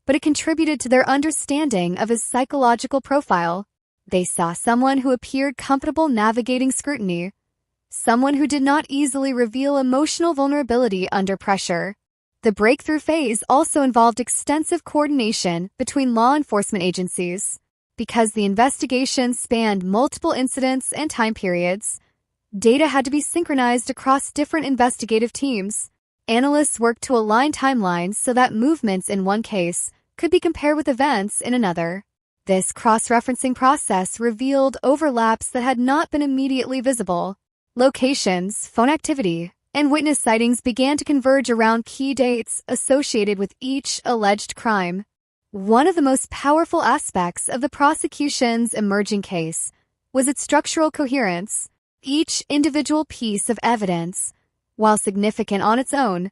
but it contributed to their understanding of his psychological profile. They saw someone who appeared comfortable navigating scrutiny, someone who did not easily reveal emotional vulnerability under pressure. The breakthrough phase also involved extensive coordination between law enforcement agencies. Because the investigation spanned multiple incidents and time periods, data had to be synchronized across different investigative teams. Analysts worked to align timelines so that movements in one case could be compared with events in another. This cross-referencing process revealed overlaps that had not been immediately visible. Locations, phone activity, and witness sightings began to converge around key dates associated with each alleged crime. One of the most powerful aspects of the prosecution's emerging case was its structural coherence. Each individual piece of evidence, while significant on its own,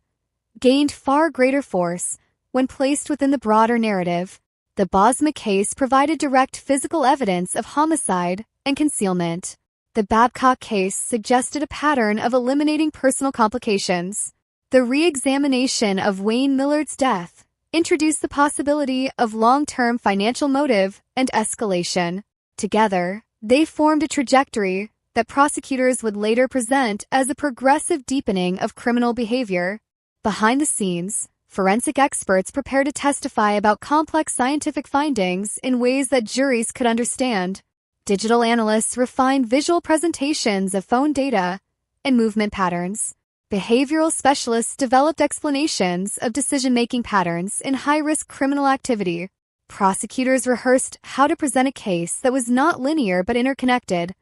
gained far greater force when placed within the broader narrative. The Bosma case provided direct physical evidence of homicide and concealment. The Babcock case suggested a pattern of eliminating personal complications. The re-examination of Wayne Millard's death introduced the possibility of long-term financial motive and escalation. Together, they formed a trajectory that prosecutors would later present as a progressive deepening of criminal behavior. Behind the scenes, forensic experts prepared to testify about complex scientific findings in ways that juries could understand. Digital analysts refined visual presentations of phone data and movement patterns. Behavioral specialists developed explanations of decision-making patterns in high-risk criminal activity. Prosecutors rehearsed how to present a case that was not linear but interconnected,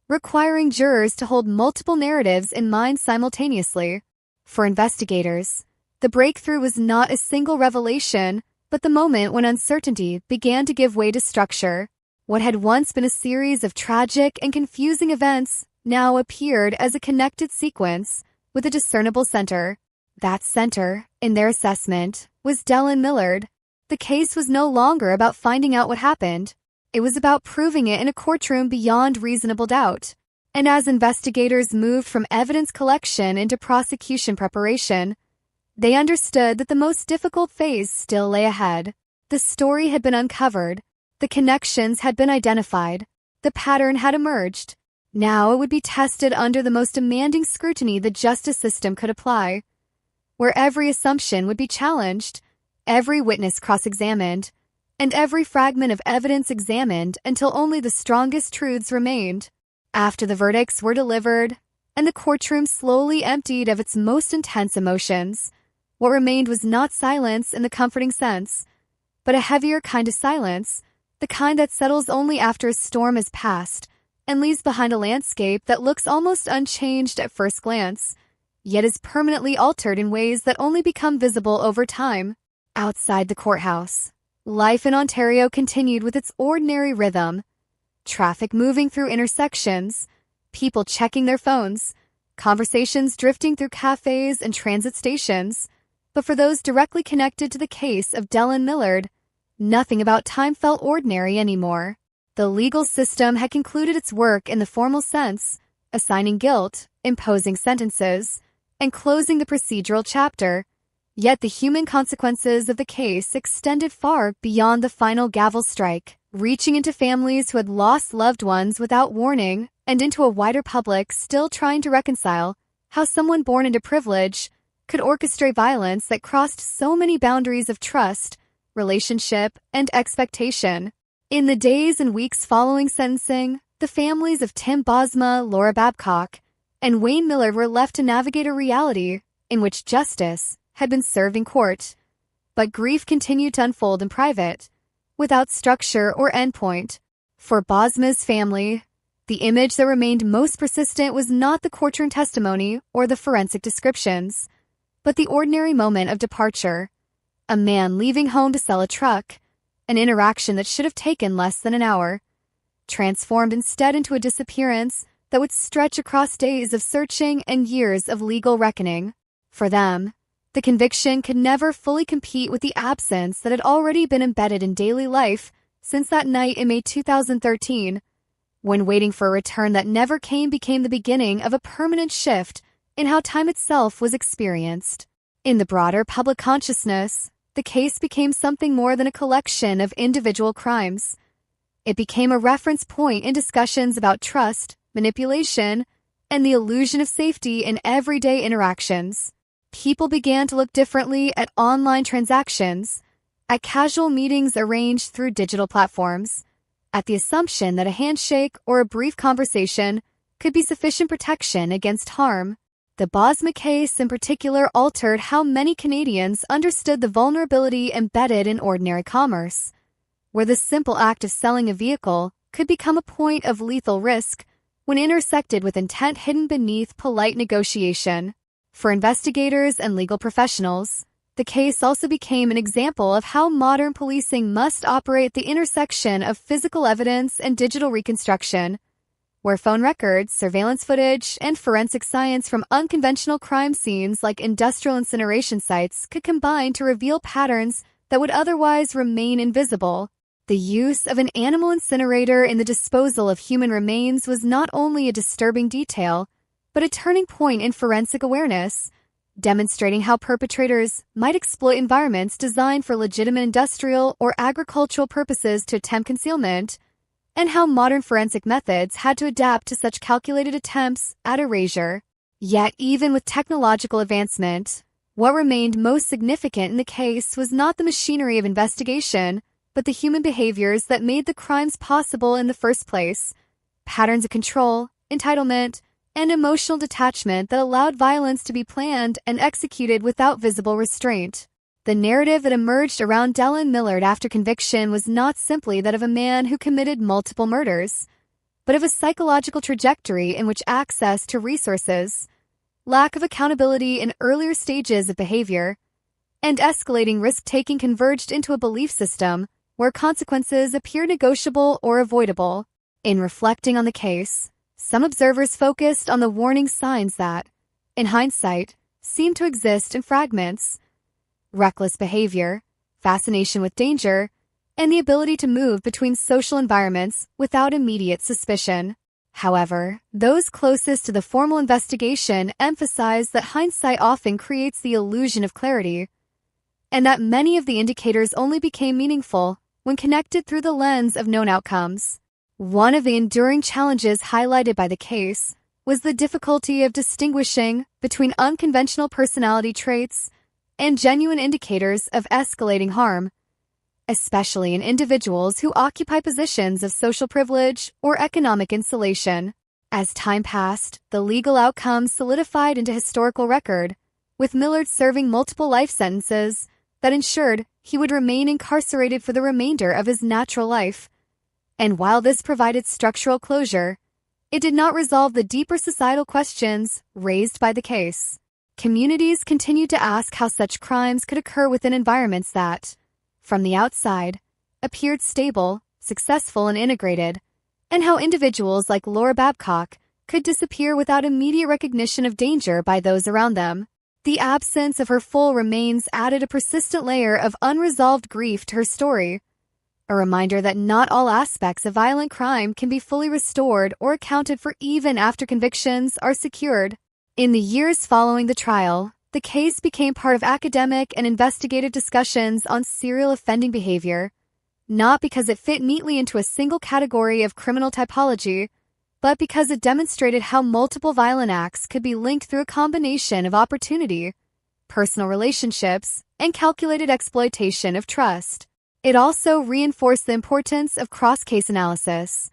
requiring jurors to hold multiple narratives in mind simultaneously. For investigators, the breakthrough was not a single revelation, but the moment when uncertainty began to give way to structure. What had once been a series of tragic and confusing events now appeared as a connected sequence with a discernible center. That center, in their assessment, was Delyn Millard. The case was no longer about finding out what happened. It was about proving it in a courtroom beyond reasonable doubt. And as investigators moved from evidence collection into prosecution preparation, they understood that the most difficult phase still lay ahead. The story had been uncovered. The connections had been identified. The pattern had emerged. Now it would be tested under the most demanding scrutiny the justice system could apply. where every assumption would be challenged, every witness cross-examined, and every fragment of evidence examined until only the strongest truths remained. After the verdicts were delivered, and the courtroom slowly emptied of its most intense emotions, what remained was not silence in the comforting sense, but a heavier kind of silence, the kind that settles only after a storm has passed and leaves behind a landscape that looks almost unchanged at first glance, yet is permanently altered in ways that only become visible over time. Outside the courthouse, life in Ontario continued with its ordinary rhythm. Traffic moving through intersections, people checking their phones, conversations drifting through cafes and transit stations. But for those directly connected to the case of Dellen Millard, nothing about time felt ordinary anymore. The legal system had concluded its work in the formal sense, assigning guilt, imposing sentences, and closing the procedural chapter. Yet the human consequences of the case extended far beyond the final gavel strike, reaching into families who had lost loved ones without warning and into a wider public still trying to reconcile how someone born into privilege could orchestrate violence that crossed so many boundaries of trust, relationship, and expectation. In the days and weeks following sentencing, the families of Tim Bosma, Laura Babcock, and Wayne Millard were left to navigate a reality in which justice had been served in court, but grief continued to unfold in private, without structure or endpoint. For Bosma's family, the image that remained most persistent was not the courtroom testimony or the forensic descriptions, but the ordinary moment of departure. A man leaving home to sell a truck, an interaction that should have taken less than an hour, transformed instead into a disappearance that would stretch across days of searching and years of legal reckoning. For them, the conviction could never fully compete with the absence that had already been embedded in daily life since that night in May 2013, when waiting for a return that never came became the beginning of a permanent shift in how time itself was experienced. In the broader public consciousness, the case became something more than a collection of individual crimes. It became a reference point in discussions about trust, manipulation, and the illusion of safety in everyday interactions. People began to look differently at online transactions, at casual meetings arranged through digital platforms, at the assumption that a handshake or a brief conversation could be sufficient protection against harm. The Bosma case in particular altered how many Canadians understood the vulnerability embedded in ordinary commerce, where the simple act of selling a vehicle could become a point of lethal risk when intersected with intent hidden beneath polite negotiation. For investigators and legal professionals, the case also became an example of how modern policing must operate at the intersection of physical evidence and digital reconstruction, where phone records, surveillance footage, and forensic science from unconventional crime scenes like industrial incineration sites could combine to reveal patterns that would otherwise remain invisible. The use of an animal incinerator in the disposal of human remains was not only a disturbing detail, but a turning point in forensic awareness, demonstrating how perpetrators might exploit environments designed for legitimate industrial or agricultural purposes to attempt concealment, and how modern forensic methods had to adapt to such calculated attempts at erasure. Yet even with technological advancement, what remained most significant in the case was not the machinery of investigation, but the human behaviors that made the crimes possible in the first place, patterns of control, entitlement, and emotional detachment that allowed violence to be planned and executed without visible restraint. The narrative that emerged around Dellen Millard after conviction was not simply that of a man who committed multiple murders, but of a psychological trajectory in which access to resources, lack of accountability in earlier stages of behavior, and escalating risk-taking converged into a belief system where consequences appear negotiable or avoidable. In reflecting on the case, some observers focused on the warning signs that, in hindsight, seemed to exist in fragments: reckless behavior, fascination with danger, and the ability to move between social environments without immediate suspicion. However, those closest to the formal investigation emphasized that hindsight often creates the illusion of clarity, and that many of the indicators only became meaningful when connected through the lens of known outcomes. One of the enduring challenges highlighted by the case was the difficulty of distinguishing between unconventional personality traits and genuine indicators of escalating harm, especially in individuals who occupy positions of social privilege or economic insulation. As time passed, the legal outcomes solidified into historical record, with Millard serving multiple life sentences that ensured he would remain incarcerated for the remainder of his natural life. And while this provided structural closure, it did not resolve the deeper societal questions raised by the case. Communities continued to ask how such crimes could occur within environments that, from the outside, appeared stable, successful, and integrated, and how individuals like Laura Babcock could disappear without immediate recognition of danger by those around them. The absence of her full remains added a persistent layer of unresolved grief to her story, a reminder that not all aspects of violent crime can be fully restored or accounted for even after convictions are secured. In the years following the trial, the case became part of academic and investigative discussions on serial offending behavior, not because it fit neatly into a single category of criminal typology, but because it demonstrated how multiple violent acts could be linked through a combination of opportunity, personal relationships, and calculated exploitation of trust. It also reinforced the importance of cross-case analysis,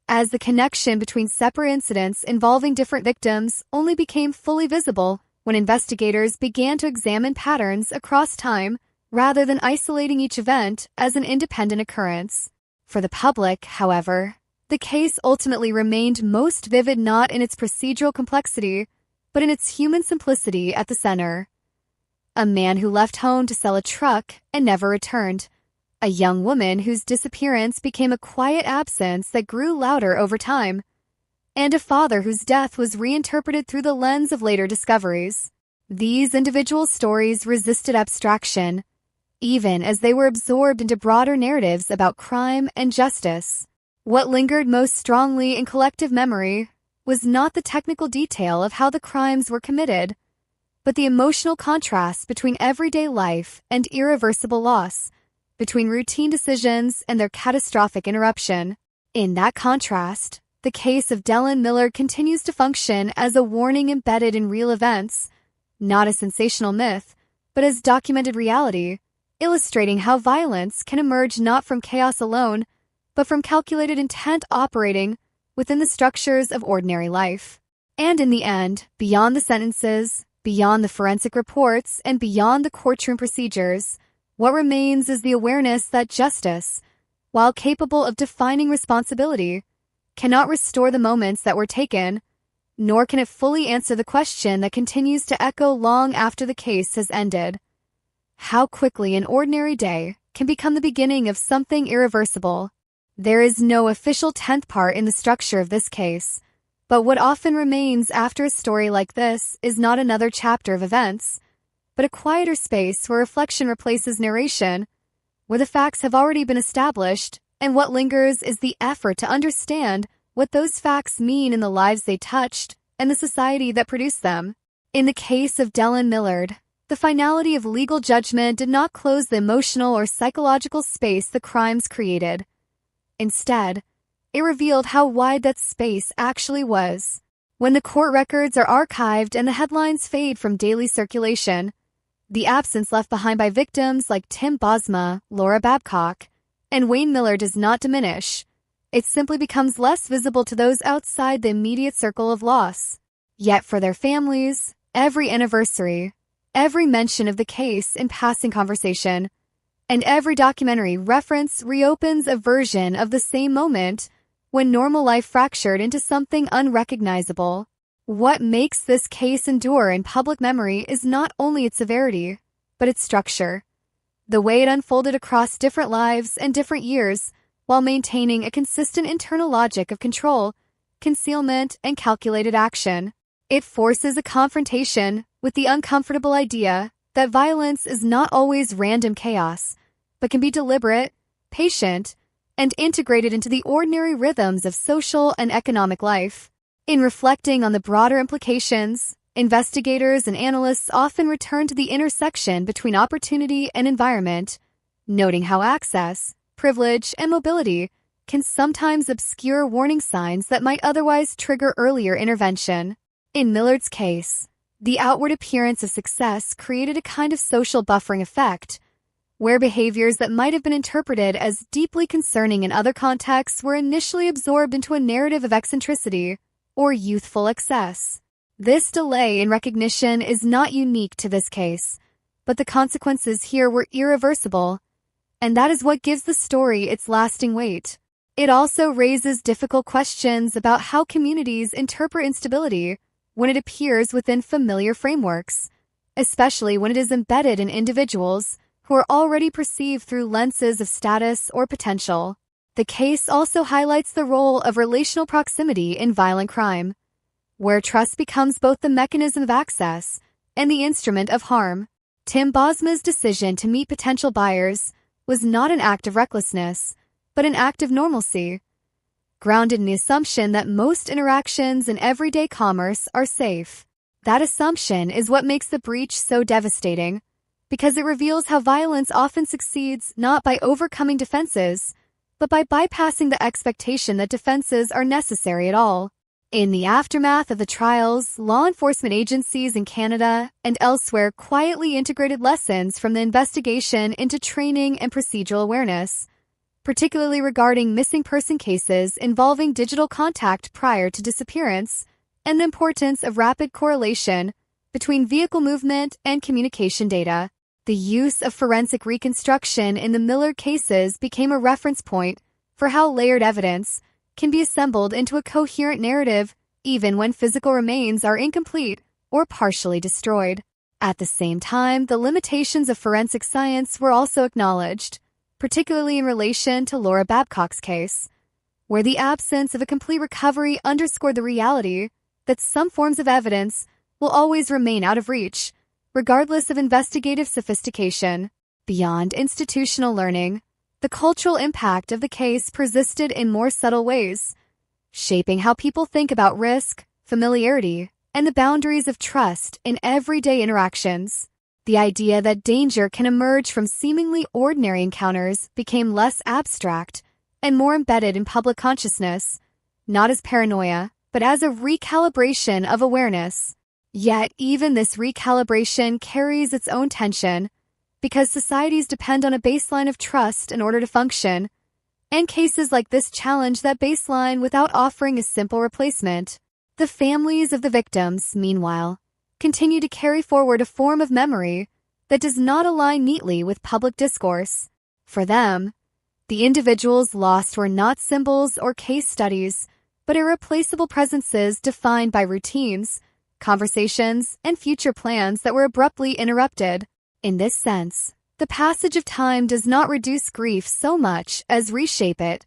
as the connection between separate incidents involving different victims only became fully visible when investigators began to examine patterns across time rather than isolating each event as an independent occurrence. For the public, however, the case ultimately remained most vivid not in its procedural complexity, but in its human simplicity at the center. A man who left home to sell a truck and never returned. A young woman whose disappearance became a quiet absence that grew louder over time. And a father whose death was reinterpreted through the lens of later discoveries. These individual stories resisted abstraction, even as they were absorbed into broader narratives about crime and justice. What lingered most strongly in collective memory was not the technical detail of how the crimes were committed, but the emotional contrast between everyday life and irreversible loss, between routine decisions and their catastrophic interruption. In that contrast, the case of Delyn Millard continues to function as a warning embedded in real events, not a sensational myth, but as documented reality, illustrating how violence can emerge not from chaos alone, but from calculated intent operating within the structures of ordinary life. And in the end, beyond the sentences, beyond the forensic reports, and beyond the courtroom procedures, what remains is the awareness that justice, while capable of defining responsibility, cannot restore the moments that were taken, nor can it fully answer the question that continues to echo long after the case has ended. How quickly an ordinary day can become the beginning of something irreversible. There is no official 10th part in the structure of this case, but what often remains after a story like this is not another chapter of events, but a quieter space where reflection replaces narration, where the facts have already been established, and what lingers is the effort to understand what those facts mean in the lives they touched and the society that produced them. In the case of Delyn Millard, the finality of legal judgment did not close the emotional or psychological space the crimes created. Instead, it revealed how wide that space actually was. When the court records are archived and the headlines fade from daily circulation, the absence left behind by victims like Tim Bosma, Laura Babcock, and Wayne Miller does not diminish. It simply becomes less visible to those outside the immediate circle of loss. Yet for their families, every anniversary, every mention of the case in passing conversation, and every documentary reference reopens a version of the same moment when normal life fractured into something unrecognizable. What makes this case endure in public memory is not only its severity, but its structure. The way it unfolded across different lives and different years, while maintaining a consistent internal logic of control, concealment, and calculated action. It forces a confrontation with the uncomfortable idea that violence is not always random chaos, but can be deliberate, patient, and integrated into the ordinary rhythms of social and economic life. In reflecting on the broader implications, investigators and analysts often return to the intersection between opportunity and environment, noting how access, privilege, and mobility can sometimes obscure warning signs that might otherwise trigger earlier intervention. In Millard's case, the outward appearance of success created a kind of social buffering effect, where behaviors that might have been interpreted as deeply concerning in other contexts were initially absorbed into a narrative of eccentricity or youthful excess. This delay in recognition is not unique to this case, but the consequences here were irreversible, and that is what gives the story its lasting weight. It also raises difficult questions about how communities interpret instability when it appears within familiar frameworks, especially when it is embedded in individuals who are already perceived through lenses of status or potential. The case also highlights the role of relational proximity in violent crime, where trust becomes both the mechanism of access and the instrument of harm. Tim Bosma's decision to meet potential buyers was not an act of recklessness, but an act of normalcy, grounded in the assumption that most interactions in everyday commerce are safe. That assumption is what makes the breach so devastating, because it reveals how violence often succeeds not by overcoming defenses, but by bypassing the expectation that defenses are necessary at all. In the aftermath of the trials, law enforcement agencies in Canada and elsewhere quietly integrated lessons from the investigation into training and procedural awareness, particularly regarding missing person cases involving digital contact prior to disappearance, and the importance of rapid correlation between vehicle movement and communication data. The use of forensic reconstruction in the Millard cases became a reference point for how layered evidence can be assembled into a coherent narrative even when physical remains are incomplete or partially destroyed. At the same time, the limitations of forensic science were also acknowledged, particularly in relation to Laura Babcock's case, where the absence of a complete recovery underscored the reality that some forms of evidence will always remain out of reach, regardless of investigative sophistication. Beyond institutional learning, the cultural impact of the case persisted in more subtle ways, shaping how people think about risk, familiarity, and the boundaries of trust in everyday interactions. The idea that danger can emerge from seemingly ordinary encounters became less abstract and more embedded in public consciousness, not as paranoia, but as a recalibration of awareness. Yet even this recalibration carries its own tension, because societies depend on a baseline of trust in order to function, and cases like this challenge that baseline without offering a simple replacement. The families of the victims, meanwhile, continue to carry forward a form of memory that does not align neatly with public discourse. For them, the individuals lost were not symbols or case studies, but irreplaceable presences defined by routines, conversations, and future plans that were abruptly interrupted. In this sense, the passage of time does not reduce grief so much as reshape it,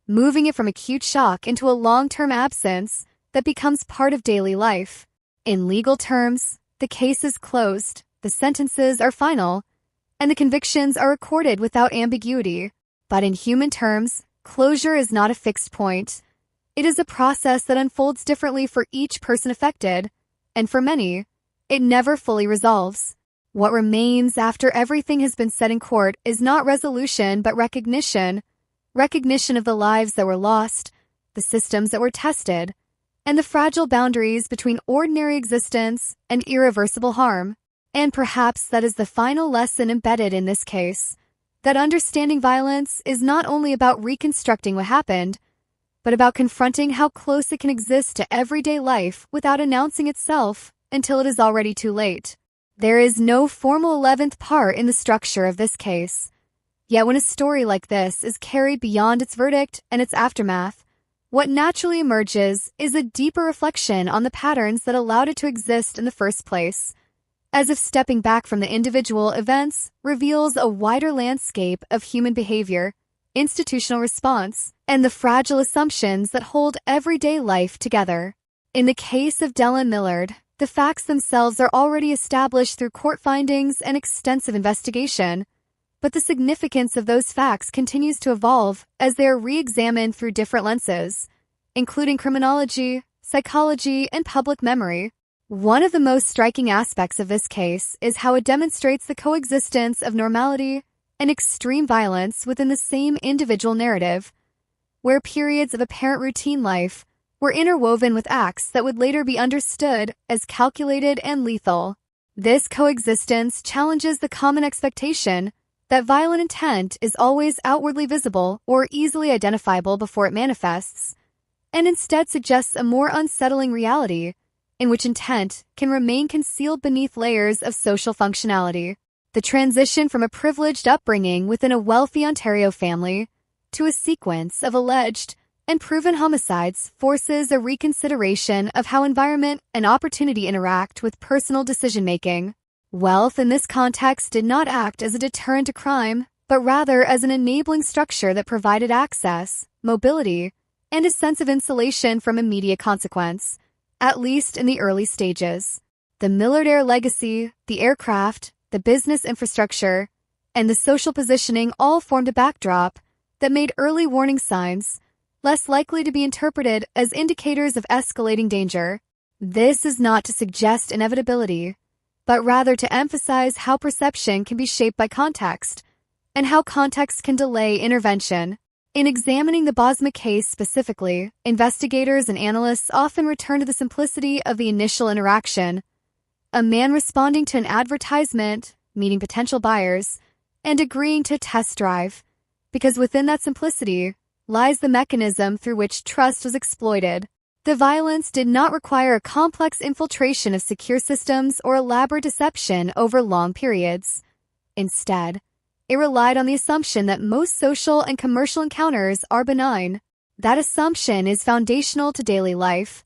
moving it from acute shock into a long-term absence that becomes part of daily life. In legal terms, the case is closed, the sentences are final, and the convictions are recorded without ambiguity. But in human terms, closure is not a fixed point. It is a process that unfolds differently for each person affected, and for many, it never fully resolves. What remains after everything has been said in court is not resolution but recognition of the lives that were lost, the systems that were tested, and the fragile boundaries between ordinary existence and irreversible harm. And perhaps that is the final lesson embedded in this case, that understanding violence is not only about reconstructing what happened, but about confronting how close it can exist to everyday life without announcing itself until it is already too late. There is no formal 11th part in the structure of this case. Yet when a story like this is carried beyond its verdict and its aftermath, what naturally emerges is a deeper reflection on the patterns that allowed it to exist in the first place, as if stepping back from the individual events reveals a wider landscape of human behavior, institutional response, and the fragile assumptions that hold everyday life together. In the case of Dellen Millard, the facts themselves are already established through court findings and extensive investigation, but the significance of those facts continues to evolve as they are re-examined through different lenses, including criminology, psychology, and public memory. One of the most striking aspects of this case is how it demonstrates the coexistence of normality and extreme violence within the same individual narrative, where periods of apparent routine life were interwoven with acts that would later be understood as calculated and lethal. This coexistence challenges the common expectation that violent intent is always outwardly visible or easily identifiable before it manifests, and instead suggests a more unsettling reality in which intent can remain concealed beneath layers of social functionality. The transition from a privileged upbringing within a wealthy Ontario family to a sequence of alleged and proven homicides forces a reconsideration of how environment and opportunity interact with personal decision-making. Wealth in this context did not act as a deterrent to crime, but rather as an enabling structure that provided access, mobility, and a sense of insulation from immediate consequence, at least in the early stages. The Millard Air legacy, the aircraft, the business infrastructure, and the social positioning all formed a backdrop that made early warning signs less likely to be interpreted as indicators of escalating danger. This is not to suggest inevitability, but rather to emphasize how perception can be shaped by context, and how context can delay intervention. In examining the Bosma case specifically, investigators and analysts often return to the simplicity of the initial interaction. A man responding to an advertisement, meeting potential buyers, and agreeing to a test drive, because within that simplicity lies the mechanism through which trust was exploited. The violence did not require a complex infiltration of secure systems or elaborate deception over long periods. Instead, it relied on the assumption that most social and commercial encounters are benign. That assumption is foundational to daily life,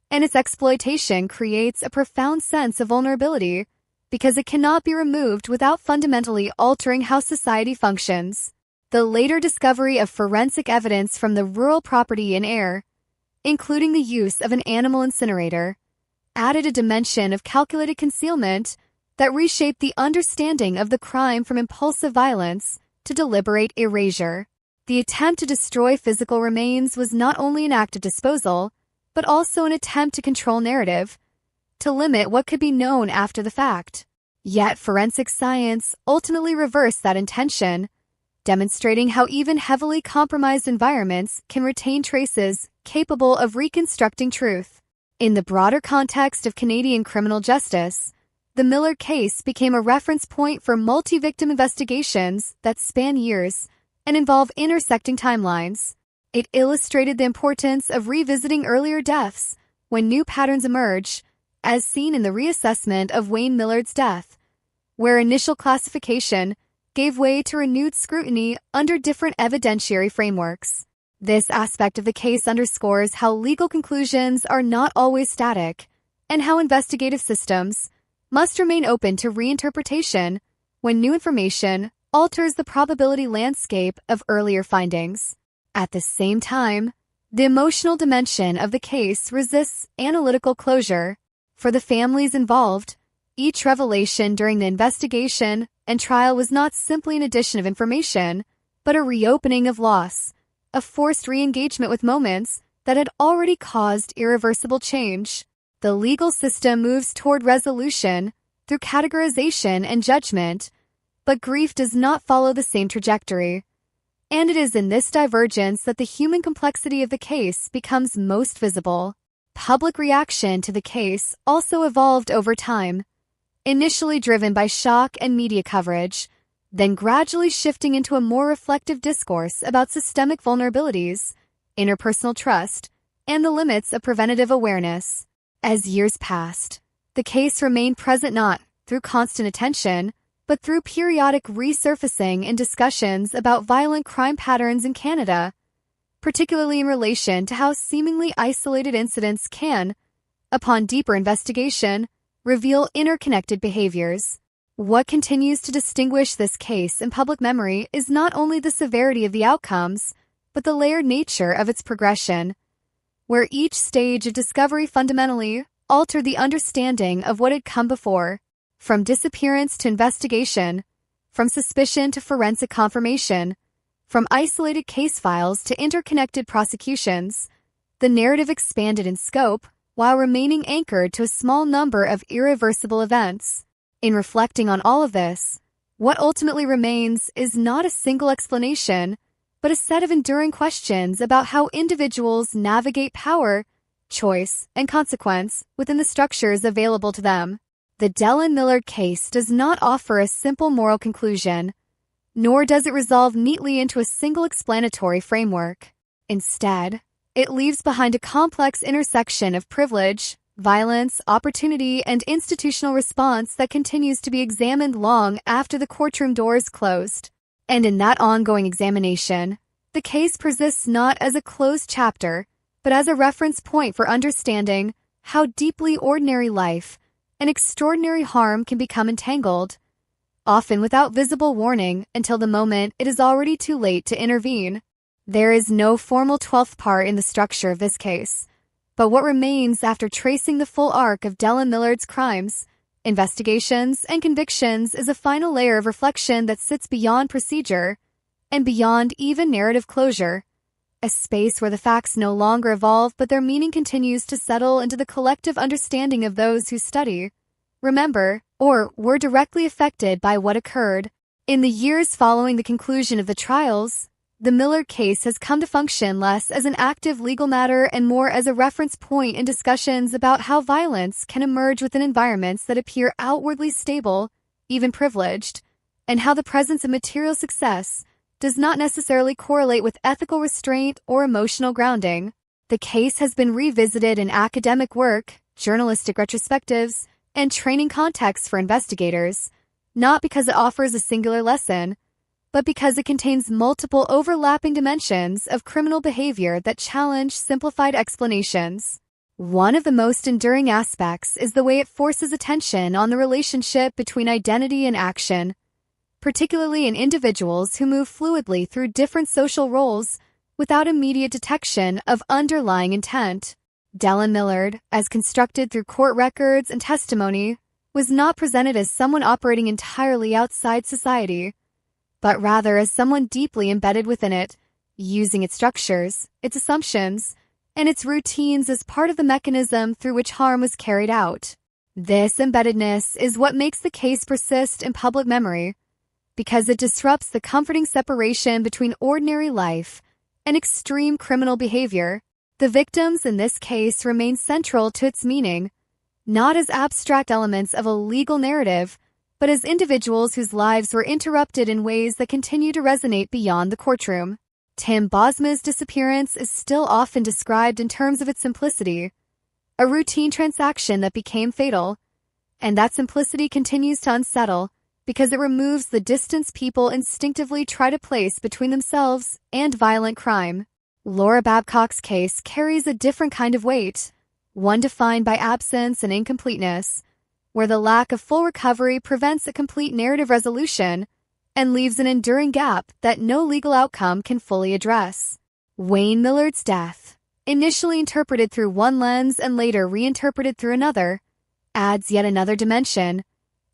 and its exploitation creates a profound sense of vulnerability because it cannot be removed without fundamentally altering how society functions. The later discovery of forensic evidence from the rural property in Ayr, including the use of an animal incinerator, added a dimension of calculated concealment that reshaped the understanding of the crime from impulsive violence to deliberate erasure. The attempt to destroy physical remains was not only an act of disposal, but also an attempt to control narrative, to limit what could be known after the fact. Yet forensic science ultimately reversed that intention, demonstrating how even heavily compromised environments can retain traces capable of reconstructing truth. In the broader context of Canadian criminal justice, the Millard case became a reference point for multi-victim investigations that span years and involve intersecting timelines. It illustrated the importance of revisiting earlier deaths when new patterns emerge, as seen in the reassessment of Wayne Millard's death, where initial classification gave way to renewed scrutiny under different evidentiary frameworks. This aspect of the case underscores how legal conclusions are not always static, and how investigative systems must remain open to reinterpretation when new information alters the probability landscape of earlier findings. At the same time, the emotional dimension of the case resists analytical closure. For the families involved, each revelation during the investigation and trial was not simply an addition of information, but a reopening of loss, a forced re-engagement with moments that had already caused irreversible change. The legal system moves toward resolution through categorization and judgment, but grief does not follow the same trajectory. And it is in this divergence that the human complexity of the case becomes most visible. Public reaction to the case also evolved over time, initially driven by shock and media coverage, then gradually shifting into a more reflective discourse about systemic vulnerabilities, interpersonal trust, and the limits of preventative awareness. As years passed, the case remained present not through constant attention, but through periodic resurfacing in discussions about violent crime patterns in Canada, particularly in relation to how seemingly isolated incidents can, upon deeper investigation, reveal interconnected behaviors. What continues to distinguish this case in public memory is not only the severity of the outcomes, but the layered nature of its progression, where each stage of discovery fundamentally altered the understanding of what had come before. From disappearance to investigation, from suspicion to forensic confirmation, from isolated case files to interconnected prosecutions, the narrative expanded in scope while remaining anchored to a small number of irreversible events. In reflecting on all of this, what ultimately remains is not a single explanation, but a set of enduring questions about how individuals navigate power, choice, and consequence within the structures available to them. The Dellen Millard case does not offer a simple moral conclusion, nor does it resolve neatly into a single explanatory framework. Instead, it leaves behind a complex intersection of privilege, violence, opportunity, and institutional response that continues to be examined long after the courtroom doors closed. And in that ongoing examination, the case persists not as a closed chapter, but as a reference point for understanding how deeply ordinary life and extraordinary harm can become entangled, often without visible warning until the moment it is already too late to intervene. There is no formal 12th part in the structure of this case, but what remains after tracing the full arc of Dellen Millard's crimes, investigations, and convictions is a final layer of reflection that sits beyond procedure and beyond even narrative closure, a space where the facts no longer evolve but their meaning continues to settle into the collective understanding of those who study, remember, or were directly affected by what occurred. In the years following the conclusion of the trials, the Millard case has come to function less as an active legal matter and more as a reference point in discussions about how violence can emerge within environments that appear outwardly stable, even privileged, and how the presence of material success does not necessarily correlate with ethical restraint or emotional grounding. The case has been revisited in academic work, journalistic retrospectives, and training contexts for investigators, not because it offers a singular lesson, but because it contains multiple overlapping dimensions of criminal behavior that challenge simplified explanations. One of the most enduring aspects is the way it forces attention on the relationship between identity and action, particularly in individuals who move fluidly through different social roles without immediate detection of underlying intent. Dellen Millard, as constructed through court records and testimony, was not presented as someone operating entirely outside society, but rather as someone deeply embedded within it, using its structures, its assumptions, and its routines as part of the mechanism through which harm was carried out. This embeddedness is what makes the case persist in public memory, because it disrupts the comforting separation between ordinary life and extreme criminal behavior. The victims in this case remain central to its meaning, not as abstract elements of a legal narrative, but as individuals whose lives were interrupted in ways that continue to resonate beyond the courtroom. Tim Bosma's disappearance is still often described in terms of its simplicity, a routine transaction that became fatal, and that simplicity continues to unsettle because it removes the distance people instinctively try to place between themselves and violent crime. Laura Babcock's case carries a different kind of weight, one defined by absence and incompleteness, where the lack of full recovery prevents a complete narrative resolution and leaves an enduring gap that no legal outcome can fully address. Wayne Millard's death, initially interpreted through one lens and later reinterpreted through another, adds yet another dimension,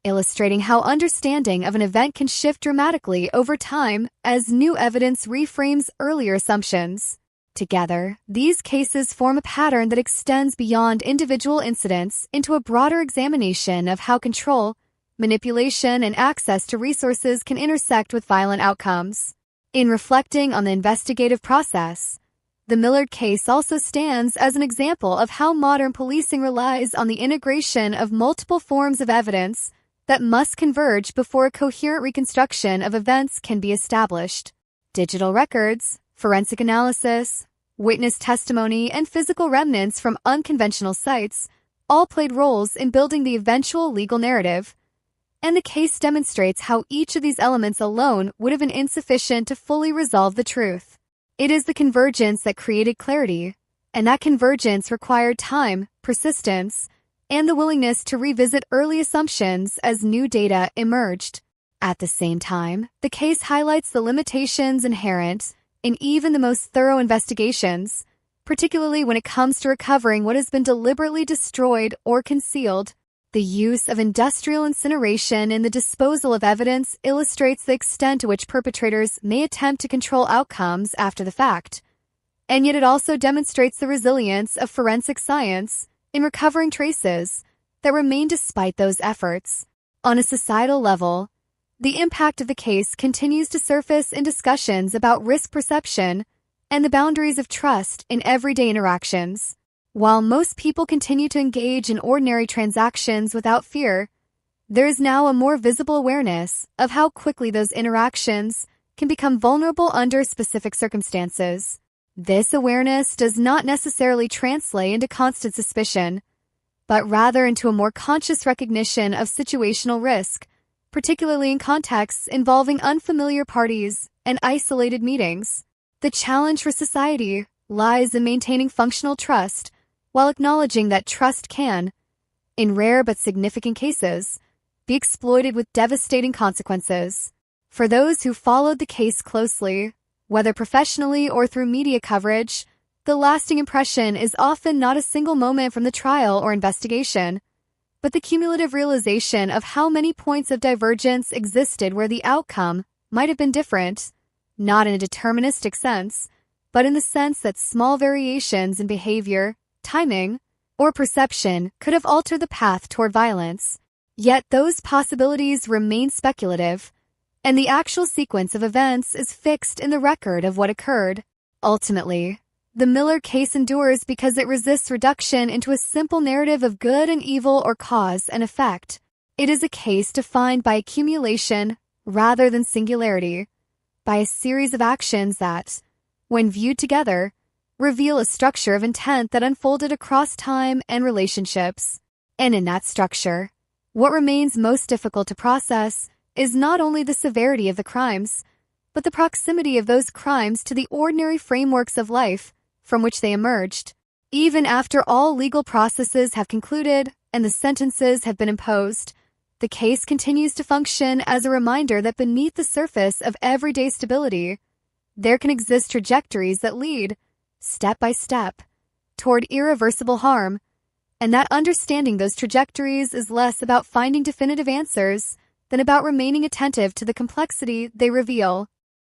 illustrating how understanding of an event can shift dramatically over time as new evidence reframes earlier assumptions. Together, these cases form a pattern that extends beyond individual incidents into a broader examination of how control, manipulation, and access to resources can intersect with violent outcomes. In reflecting on the investigative process, the Millard case also stands as an example of how modern policing relies on the integration of multiple forms of evidence that must converge before a coherent reconstruction of events can be established. Digital records, forensic analysis, witness testimony, and physical remnants from unconventional sites all played roles in building the eventual legal narrative, and the case demonstrates how each of these elements alone would have been insufficient to fully resolve the truth. It is the convergence that created clarity, and that convergence required time, persistence, and the willingness to revisit early assumptions as new data emerged. At the same time, the case highlights the limitations inherent in even the most thorough investigations, particularly when it comes to recovering what has been deliberately destroyed or concealed. The use of industrial incineration in the disposal of evidence illustrates the extent to which perpetrators may attempt to control outcomes after the fact, and yet it also demonstrates the resilience of forensic science in recovering traces that remain despite those efforts. On a societal level, the impact of the case continues to surface in discussions about risk perception and the boundaries of trust in everyday interactions. While most people continue to engage in ordinary transactions without fear, there is now a more visible awareness of how quickly those interactions can become vulnerable under specific circumstances. This awareness does not necessarily translate into constant suspicion, but rather into a more conscious recognition of situational risk, particularly in contexts involving unfamiliar parties and isolated meetings. The challenge for society lies in maintaining functional trust while acknowledging that trust can, in rare but significant cases, be exploited with devastating consequences. For those who followed the case closely, whether professionally or through media coverage, the lasting impression is often not a single moment from the trial or investigation, but the cumulative realization of how many points of divergence existed where the outcome might have been different, not in a deterministic sense, but in the sense that small variations in behavior, timing, or perception could have altered the path toward violence. Yet those possibilities remain speculative, and the actual sequence of events is fixed in the record of what occurred. Ultimately, the Miller case endures because it resists reduction into a simple narrative of good and evil or cause and effect. It is a case defined by accumulation rather than singularity, by a series of actions that, when viewed together, reveal a structure of intent that unfolded across time and relationships. And in that structure, what remains most difficult to process is not only the severity of the crimes, but the proximity of those crimes to the ordinary frameworks of life from which they emerged. Even after all legal processes have concluded and the sentences have been imposed, the case continues to function as a reminder that beneath the surface of everyday stability, there can exist trajectories that lead, step by step, toward irreversible harm, and that understanding those trajectories is less about finding definitive answers than about remaining attentive to the complexity they reveal.